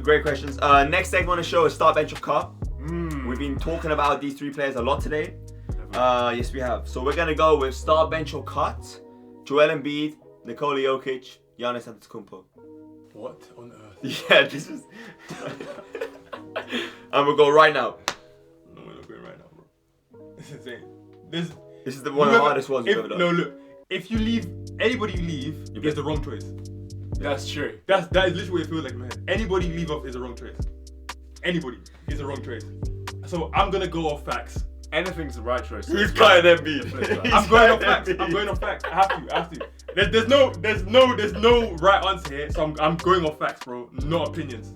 Great questions. Next segment on the show is start, bench, or cut. We've been talking about these three players a lot today. Yes, we have. So we're gonna go with start, bench, or cut. Joel Embiid, Nikola Jokic, Giannis Antetokounmpo. What on earth? Yeah, this is. And we'll go right now. No, we're not going right now, bro. This is insane. This is one of the hardest ones we've ever done. No, look. If you leave, anybody you leave is the wrong choice. That's true. That is literally what it feels like in my head. Anybody you leave off is the wrong choice. Anybody is the wrong choice. So I'm gonna go off facts. Anything's the right choice. Who's cutting Embiid? I'm going off facts. I'm going off facts. I have to. There's no right answer here. So I'm going off facts, bro. Not opinions.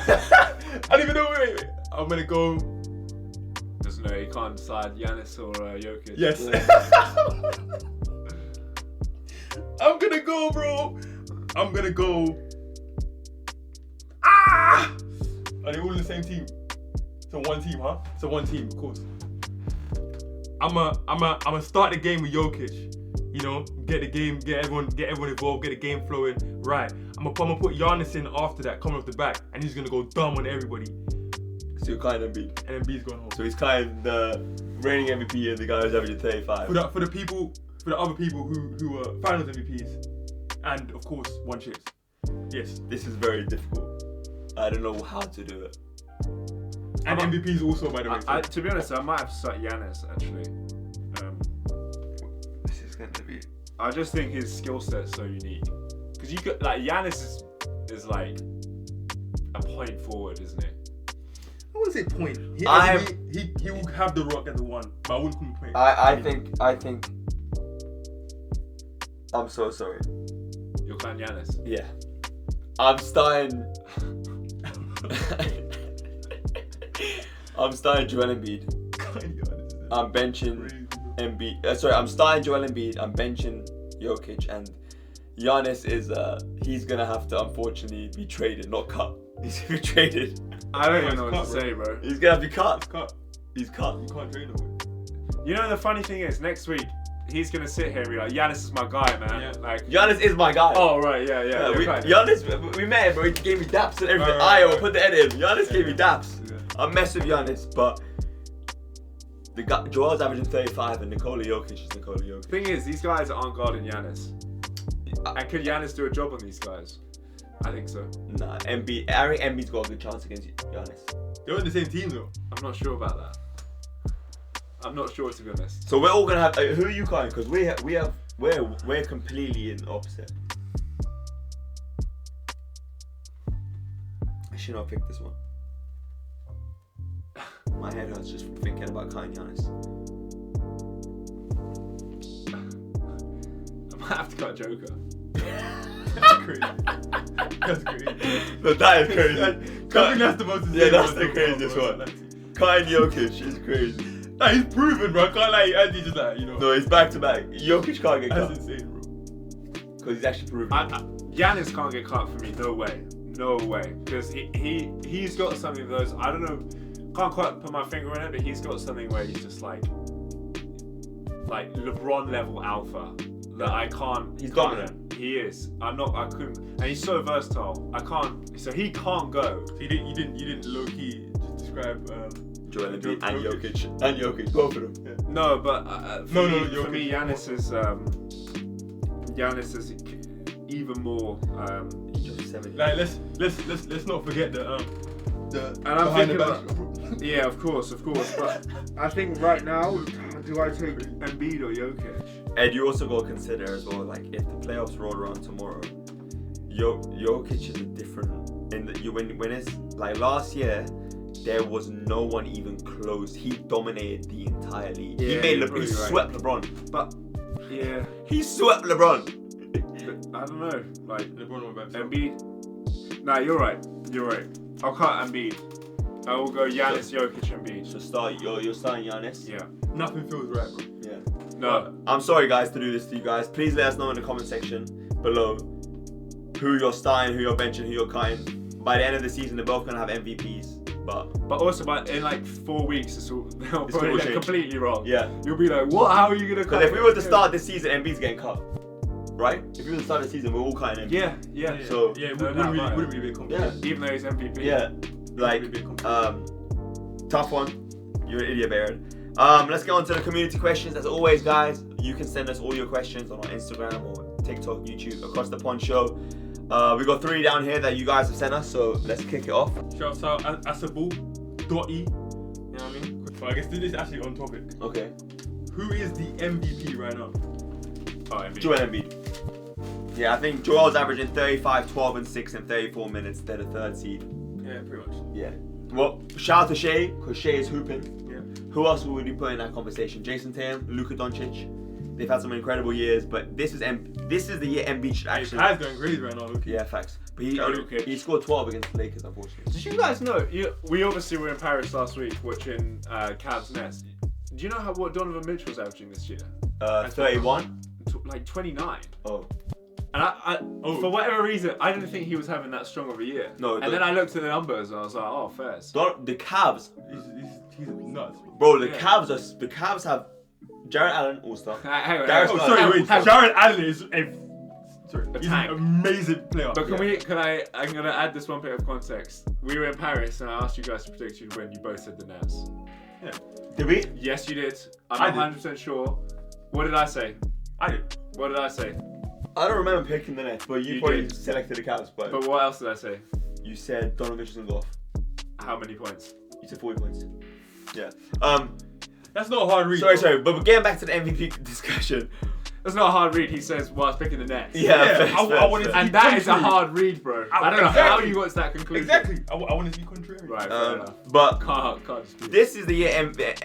I don't even know. Wait. I'm gonna go. There's no. You can't decide Giannis or Jokic. Yes. I'm gonna go, bro. I'm gonna go. Are they all in the same team? So one team, huh? So one team, of course. I'ma start the game with Jokic. You know, get everyone involved, get the game flowing. Right. I'm gonna put Giannis in after that, coming off the back, and he's gonna go dumb on everybody. So you're kind of Embiid. And Embiid's going home. So he's kind of the reigning MVP and the guy who's averaging 35. For the other people who are finals MVPs, and of course won chips. Yes. This is very difficult. I don't know how to do it. And MVPs also, by the way. To be honest, I might have to start Giannis actually. This is going to be. I just think his skill set's so unique. Because you could like Giannis is like a point forward, isn't it? I wouldn't say point. He will have the rock at the 1, but I wouldn't call him point. I think. I'm so sorry. You're kind of Giannis. Yeah. I'm starting. I'm starting Joel Embiid. I'm benching Embiid. I'm starting Joel Embiid. I'm benching Jokic, and Giannis is he's gonna have to unfortunately be traded, not cut. He's gonna be traded. I don't even know what to say, bro. He's gonna have to be cut. He's cut. You can't trade him. You know the funny thing is, next week he's gonna sit here and be like, Giannis is my guy, man. Yeah. Like Giannis is my guy. Oh right, yeah. Giannis, we met him, bro. He gave me daps and everything. Will put the edit in. Giannis gave me daps. Yeah. I mess with Giannis, but the guy, Joel's averaging 35 and Nikola Jokic is Nikola Jokic. Thing is, these guys aren't guarding Giannis. And could Giannis do a job on these guys? I think so. Nah, Embiid. I think Embiid's got a good chance against Giannis. They're on the same team though. I'm not sure about that. I'm not sure, to be honest. So we're all gonna have. Who are you calling? Because we're completely in opposite. I should not pick this one. My head hurts just from thinking about calling Giannis. I might have to cut Joker. That's crazy. That's crazy. No, that is crazy. I think that's the most. Yeah, that's the craziest one. Cutting Jokic is crazy. Nah, he's proven, bro. I can't like, Andy just like, you know. No, he's back to back. Jokic can't get cut. That's insane, bro. Because he's actually proven. Giannis can't get cut for me. No way. No way. Because he's got something of those. I don't know. Can't quite put my finger on it, but he's got something where he's just like LeBron level alpha. That I can't. He's dominant. He is. I couldn't. And he's so versatile. I can't. So he can't go. So you didn't low key describe Joel Embiid and Jokic, both of them. Yeah. No, but for me, Jokic. Giannis is even more. Like let's not forget the and I'm thinking about, yeah, of course, but I think right now, do I take Embiid or Jokic? Ed, you also got to consider as well, like if the playoffs roll around tomorrow, Jokic is a different. When it's like last year, there was no one even close. He dominated the entire league. Yeah, he swept LeBron. But yeah, he swept LeBron. I don't know, like LeBron went back. Embiid. Nah, you're right. I'll cut Embiid. I will go Giannis, Jokic, Embiid. So you're starting Giannis. Yeah. Nothing feels right, bro. Yeah. No. I'm sorry, guys, to do this to you guys. Please let us know in the comment section below who you're starting, who you're benching, who you're cutting. By the end of the season, they're both gonna have MVPs. But also, in like 4 weeks, they'll probably get completely wrong. Yeah. You'll be like, what? How are you gonna cut? Because if we were to start this season, Embiid's getting cut. Right? If we were to start the season, we're all cutting Embiid. Yeah. So it wouldn't really be a competition. Even though he's MVP. Yeah. Like tough one. You're an idiot, Baron. Let's get on to the community questions. As always, guys, you can send us all your questions on our Instagram or TikTok, YouTube, Across the Pond Show. We got 3 down here that you guys have sent us, so let's kick it off. Shouts out Asabu.e. You know what I mean? But I guess this is actually on topic. Okay. Who is the MVP right now? Embiid. Joel Embiid. Yeah, I think Joel's averaging 35, 12, and 6 in 34 minutes. They're the 3rd seed. Yeah, pretty much. Yeah. Well, shout out to Shea, because Shea is hooping. Yeah. Who else would we put in that conversation? Jason Tatum, Luka Doncic. They've had some incredible years, but this is the year Embiid should actually. He's going crazy right now, Luka. Yeah, facts. But he scored 12 against the Lakers, unfortunately. Did you guys know? We obviously were in Paris last week watching Cavs Nets. Do you know what Donovan Mitchell's averaging this year? 31. Like 29. Oh. And for whatever reason, I didn't think he was having that strong of a year. No. And then I looked at the numbers and I was like, oh, fair. The Cavs. He's nuts. Bro, the Cavs have Jarrett Allen, All-Star. Hang on. Jarrett Allen is he's tank. an amazing player. But I'm gonna add this one bit of context. We were in Paris and I asked you guys to predict you when you both said the Nets. Yeah. Did we? Yes, you did. I'm not 100% sure. What did I say? I did. What did I say? I don't remember picking the Nets, but you probably did. selected the Cavs. But what else did I say? You said Donovan Mitchell's gonna go off. How many points? You said 40 points. Yeah. That's not a hard read. Sorry. But getting back to the MVP discussion. That's not a hard read. He says, well, I was picking the Nets. Yeah, I wanted to be And that is a contrary. hard read, bro. I don't know how you got to that conclusion. Exactly. I wanted to be contrary. Right, fair enough. But Can't dispute. this is the year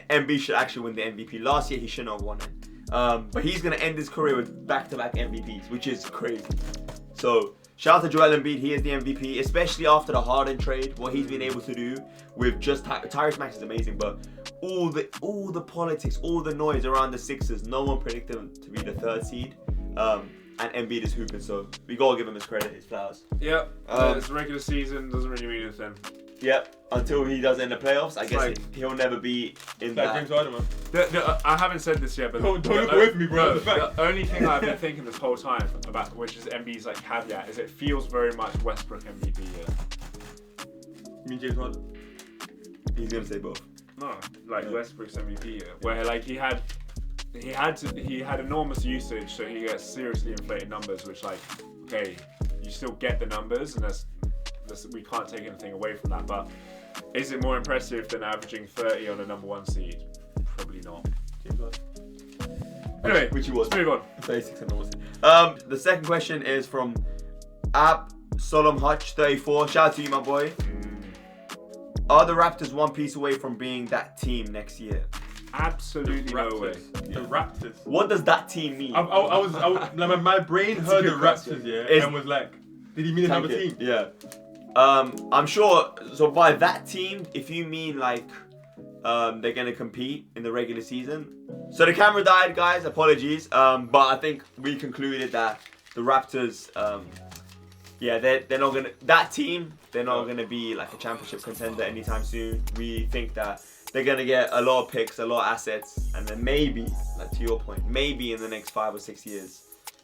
Embiid should actually win the MVP. Last year he shouldn't have won it. But he's gonna end his career with back-to-back MVPs, which is crazy. So shout out to Joel Embiid. He is the MVP, especially after the Harden trade. What he's been able to do with just Tyrese Maxey is amazing, but all the politics, all the noise around the Sixers, no one predicted him to be the 3rd seed. And Embiid is hooping, so we gotta give him his credit, his flowers. Yep. It's regular season, doesn't really mean anything. Yep. Until he does in the playoffs, I guess he'll never be in Like that. James Harden, man. I haven't said this yet, but Don't look away from me, bro. No, That's a fact. the only thing I've been thinking this whole time about, which is Embiid's like caveat, is it feels very much Westbrook MVP year. You mean James Harden? He's gonna say both. No, like Westbrook's MVP year, where like he had enormous usage, so he gets seriously inflated numbers, which like, okay, you still get the numbers, and that's we can't take anything away from that. But is it more impressive than averaging 30 on a number 1 seed? Probably not. James Harden. Anyway, Which he was. let's move on. 36 and almost. The second question is from Solom Hutch 34. Shout out to you, my boy. Are the Raptors one piece away from being that team next year? Absolutely no way. The Raptors. What does that team mean? I was like, my brain It's a heard the good question. Raptors, and was like, did he mean another team? Yeah. I'm sure. So by that team, if you mean like they're gonna compete in the regular season. So the camera died, guys. Apologies. But I think we concluded that the Raptors, they're not gonna. That team, they're not gonna be like a championship contender anytime soon. We think that they're gonna get a lot of picks, a lot of assets, and then maybe, like to your point, maybe in the next 5 or 6 years,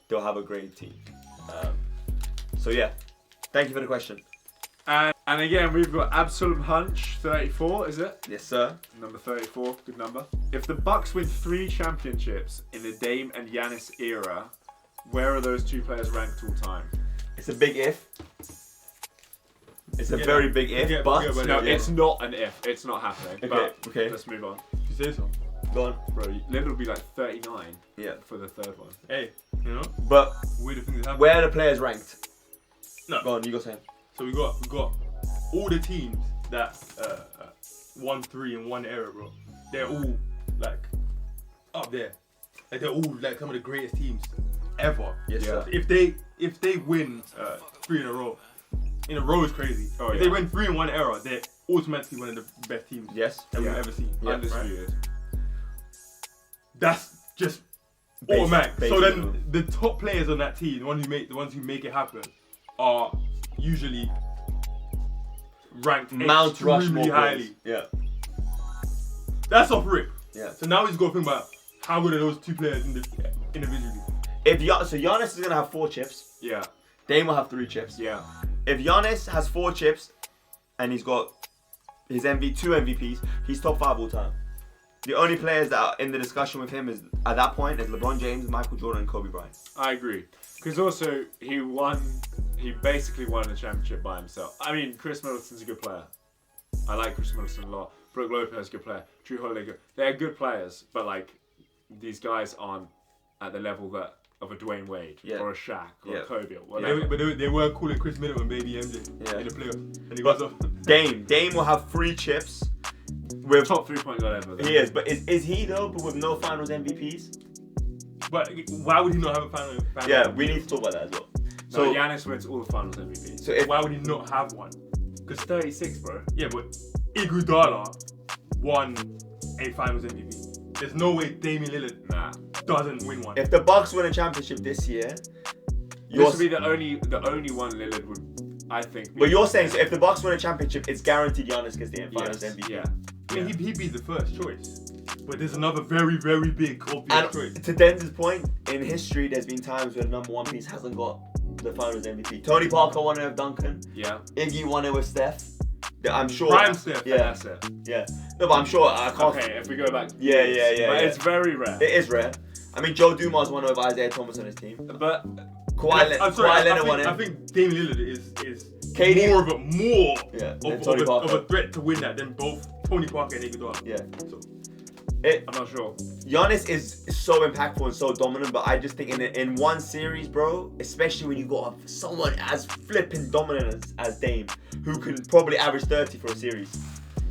they'll have a great team. So yeah, thank you for the question. And again, we've got Absolute Hunch 34, is it? Yes, sir. Number 34, good number. If the Bucks win 3 championships in the Dame and Giannis era, where are those 2 players ranked all time? It's a big if. It's a very big if, but No, it's not an if. It's not happening. Okay, But okay. let's move on. You say so. go on. Bro, Lillard will be like 39 Yeah, for the 3rd one. Hey, you know, but weird things happen. where are the players ranked? No. Go on, you go Sam. So we got all the teams that won 3 in one era, bro. They're all like up there. Like they're all like some of the greatest teams ever. Yes, Yeah. sir. If they win 3 in a row is crazy. Oh, if they win 3 in one era, they're automatically one of the best teams Yes. that we've Yeah. ever seen. Yeah. Undisputed. That's just Basic- automatic. So basic, then the top players on that team, the ones who make it happen, are usually ranked Mount extremely Rushmore highly. players. Yeah. That's off rip. Yeah. So now he's got to think about how good are those 2 players individually. So Giannis is gonna have 4 chips. Yeah, Dame will have 3 chips. yeah. If Giannis has 4 chips and he's got his 2 MVPs, he's top 5 all time. The only players that are in the discussion with him is at that point is LeBron James, Michael Jordan, and Kobe Bryant. I agree. Because also, he basically won the championship by himself. I mean, Chris Middleton's a good player. I like Chris Middleton a lot. Brook Lopez, good player. Drew Holiday, good. They're good players, but like, these guys aren't at the level of a Dwayne Wade or a Shaq or a Kobe or whatever. They were calling Chris Middleton baby MJ in the playoffs. And he goes off. Dame will have 3 chips. With Top 3-point guard ever. He is, but is he though? But with no Finals MVPs? But why would he not have a final? Yeah, we need to talk about that as well. So So Giannis wins all the Finals MVPs. So if Why would he not have one? Because 36, bro. Yeah, but Iguodala won a Finals MVP. There's no way Damian Lillard Nah. doesn't win one. the Bucks win a championship this year, This would be the only one Lillard would, I think. but you're saying so if the Bucks win a championship, it's guaranteed Giannis gets the Finals Yes, MVP. yeah. I mean, he'd be the first choice. But there's another very, very big obvious And choice. to Denz's point, in history, there's been times where the number 1 piece hasn't got the Finals MVP. Tony Parker won it with Duncan. Yeah. Iggy won it with Steph. I'm sure. Prime Steph. Yeah, That's it. yeah. No, but I'm sure. I can't. Okay, if we go back. Yeah. But it's very rare. It is rare. I mean, Joe Dumars won it with Isaiah Thomas on his team. But Kawhi Leonard won it. I think Damian Lillard is KD more Yeah, than of Tony a Parker. threat to win that than both Tony Parker and Iguodala. Yeah. So I'm not sure. Giannis is so impactful and so dominant, but I just think in one series, bro, especially when you got someone as flipping dominant as Dame, who can probably average 30 for a series,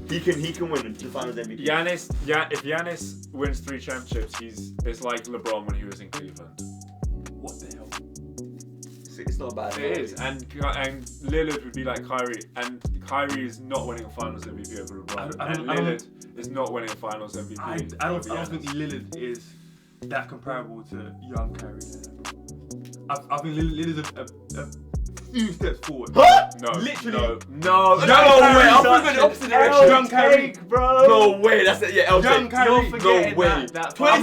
he can win the Finals MVP. If Giannis wins 3 championships, it's like LeBron when he was in Cleveland. What the hell? It's not bad. It is, and Lillard would be like Kyrie, and Kyrie is not winning a Finals MVP over LeBron. And Lillard is not winning a Finals MVP. I don't think Lillard is that comparable to young Kyrie. I think Lillard is a few steps forward. Huh? No, literally. no way. I'm going the opposite direction. Young Kyrie, bro. No way. That's it. Yeah, Young Kyrie. No way. I'm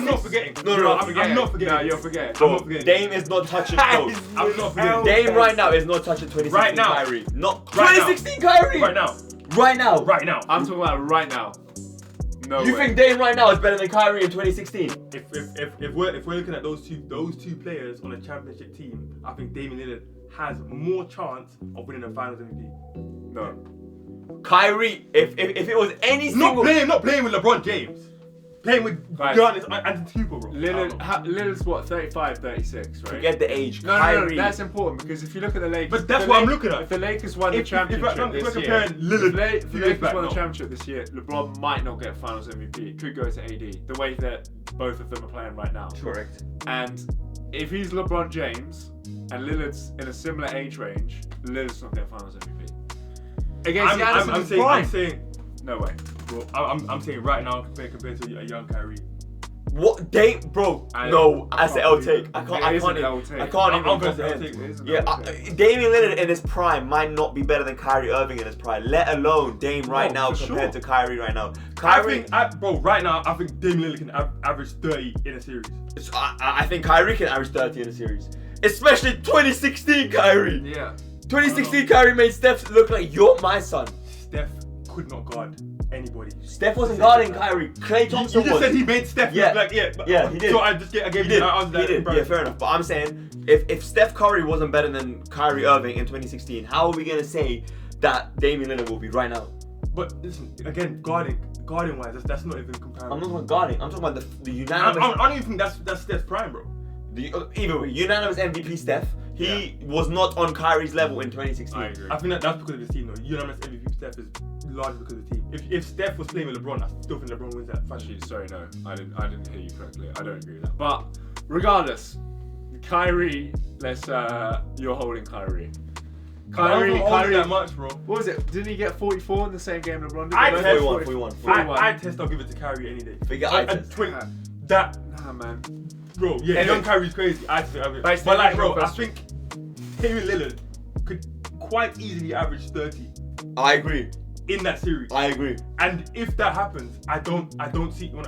not forgetting. No, I'm not forgetting. No, you're forgetting. Bro, Dame is not touching close. I'm not forgetting. Dame right now is not touching 2016 Right now. Kyrie. Not Right 2016 Kyrie. Right now. Right now. Right now. I'm talking about right now. No You way. think Dame right now is better than Kyrie in 2016? If we're looking at those two players on a championship team, I think Damian Lillard has more chance of winning a Finals MVP. No. Kyrie, if it was any single... Not playing with LeBron James. Playing with Giannis Antetokounmpo, bro. Lillard's what, 35, 36, right? Forget the age. No, Kyrie. that's important because if you look at the Lakers... But that's what I'm looking at. If the Lakers won the championship if this we're year... comparing Lillard If the years Lakers back, won the no. championship this year, LeBron might not get Finals MVP. It could go to AD, the way that both of them are playing right now. Correct. And if he's LeBron James and Lillard's in a similar age range, Lillard's not getting Finals MVP. Against Giannis I'm saying, no way. bro. I'm saying right now compared to a young Kyrie. What Dame, bro? No, that's an L take. I can't even comprehend. Damian Lillard in his prime might not be better than Kyrie Irving in his prime, let alone Dame right now compared to Kyrie right now. Kyrie, right now, I think Damian Lillard can average 30 in a series. I think Kyrie can average 30 in a series, especially 2016 Kyrie. Yeah. 2016 Kyrie made Steph look like you're my son. Steph could not guard anybody. Steph wasn't guarding Kyrie. Klay Thompson You just said he made Steph look like, yeah, he did. So I gave you that answer. He did. Yeah, fair enough. But I'm saying, if Steph Curry wasn't better than Kyrie Irving in 2016, how are we gonna say that Damian Lillard will be right now? But listen, again, guarding wise, that's not even comparable. I'm not talking about guarding. I'm talking about the unanimous. I don't even think that's Steph's prime, bro. Either way, unanimous MVP Steph. He was not on Kyrie's level in 2016. I agree. I think that's because of his team, though. Unanimous MVP Steph is largely because of the team. If Steph was playing with LeBron, I still think LeBron wins that. Actually, sorry, no, I didn't hear you correctly. I don't agree with that. But regardless, Kyrie, you're holding Kyrie. Kyrie that much, bro. What was it? Didn't he get 44 in the same game LeBron did? I 41. I test. I'll give it to Kyrie any day. Forget I test. Nah, man. Bro, yeah, Anyway. young Kyrie's crazy. I test. But But like, bro, I think Damian Lillard could quite easily average 30 I agree. in that series. I agree. And if that happens, I don't see which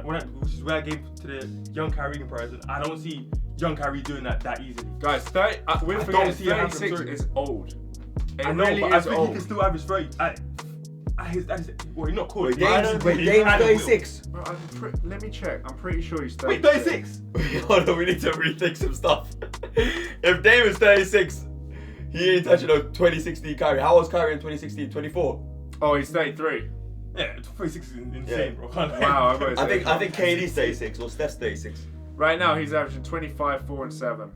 is where I gave to the young Kyrie comparison. I don't see young Kyrie doing that easily. Guys, we're forgetting 36 is old. It I know, really but I is think old. he can still average 30. Well, he's not cool. Wait, Dame's 36. Bro, let me check. I'm pretty sure he's 36. Wait, 36? Wait, hold on, we need to rethink some stuff. If Dame is 36, he ain't touching no 2016 Kyrie. How was Kyrie in 2016? 24? Oh, he's 33. Yeah, 36 is insane, bro. Wow, I think KD's 36 or Steph's 36. Right now, he's averaging 25, 4, and 7.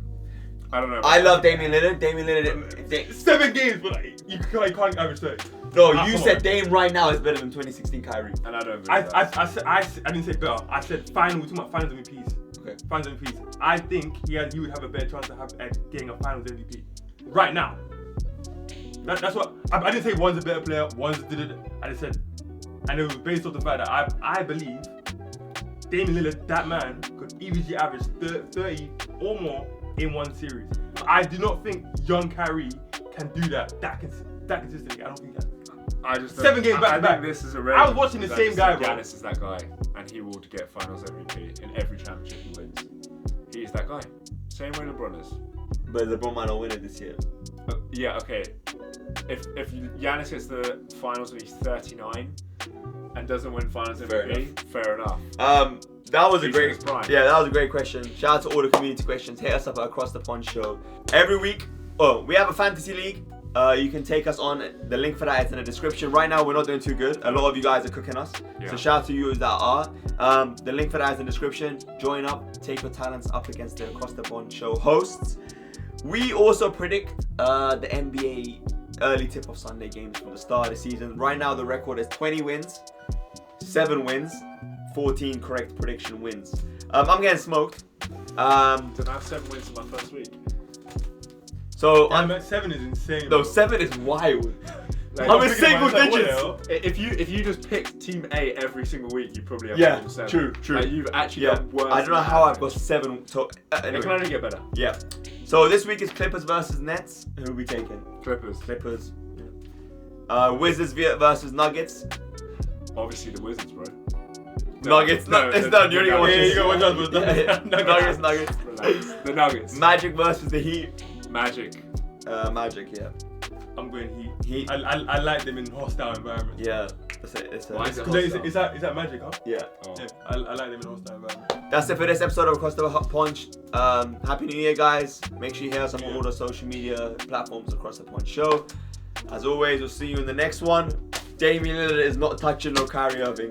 I don't know. I love Damian Lillard. Damian Lillard. 7 games, but like, you can't average 30. No, you said Dame right now is better than 2016 Kyrie. And I don't agree with that. I didn't say better. I said final. We're talking about finals MVPs. Okay. Finals MVPs. I think he would have a better chance at getting a finals MVP right now. That's what I didn't say. One's a better player. One's did it. I just said, and it was based off the fact that I believe Damian Lillard, that man, could easily average 30 or more in one series. I do not think young Kyrie can do that consistently. I don't think that. I just 7 games back to back. This is a I was watching the same guy, bro. Giannis is that guy, and he will get Finals MVP in every championship he wins. He is that guy. Same way LeBron is. But LeBron might not win it this year. Yeah, okay. If Giannis hits the Finals when he's 39 and doesn't win Finals MVP, fair enough. That was He's a in his prime. that was a great question. Shout out to all the community questions. Hit us up at Across the Pond Show every week. Oh, we have a fantasy league. you can take us on. The link for that is in the description. Right now, we're not doing too good. A lot of you guys are cooking us. Yeah. So shout out to you that are. The link for that is in the description. Join up. Take your talents up against the Across the Pond show hosts. We also predict the NBA early tip-off Sunday games from the start of the season. Right now, the record is 20 wins, 7 wins, 14 correct prediction wins. I'm getting smoked. Did I have 7 wins in my first week? So I'm at 7 is insane. no, bro. 7 is wild. Like, I'm in thinking single about that, digits. what If you just pick Team A every single week, you probably have Yeah, more than 7. true. Like, you've actually Yeah, done worse. I don't know than how I've average. got 7. So, It anyway, can only get better. yeah. So this week is Clippers versus Nets. Who are we taking? Clippers. Clippers. Wizards versus Nuggets. Obviously the Wizards, bro. Nuggets. It's done. You already got one. Yeah, you got one done, bro. Nuggets. Relax. The Nuggets. Magic versus the Heat. Magic. Magic. Yeah. I'm going Heat. Heat. I like them in hostile environments. Yeah. It's Why is it Is that Magic, huh? yeah. Oh. Yeah, I like them in hostile environments. That's it for this episode of Across the Pond. Happy New Year, guys. Make sure you hear us on all the social media platforms Across the Pond Show. As always, we'll see you in the next one. Damian Lillard is not touching no Kyrie Irving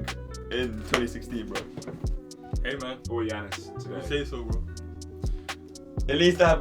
in 2016, bro. Hey man, Or Giannis you today. say so, bro. At least I have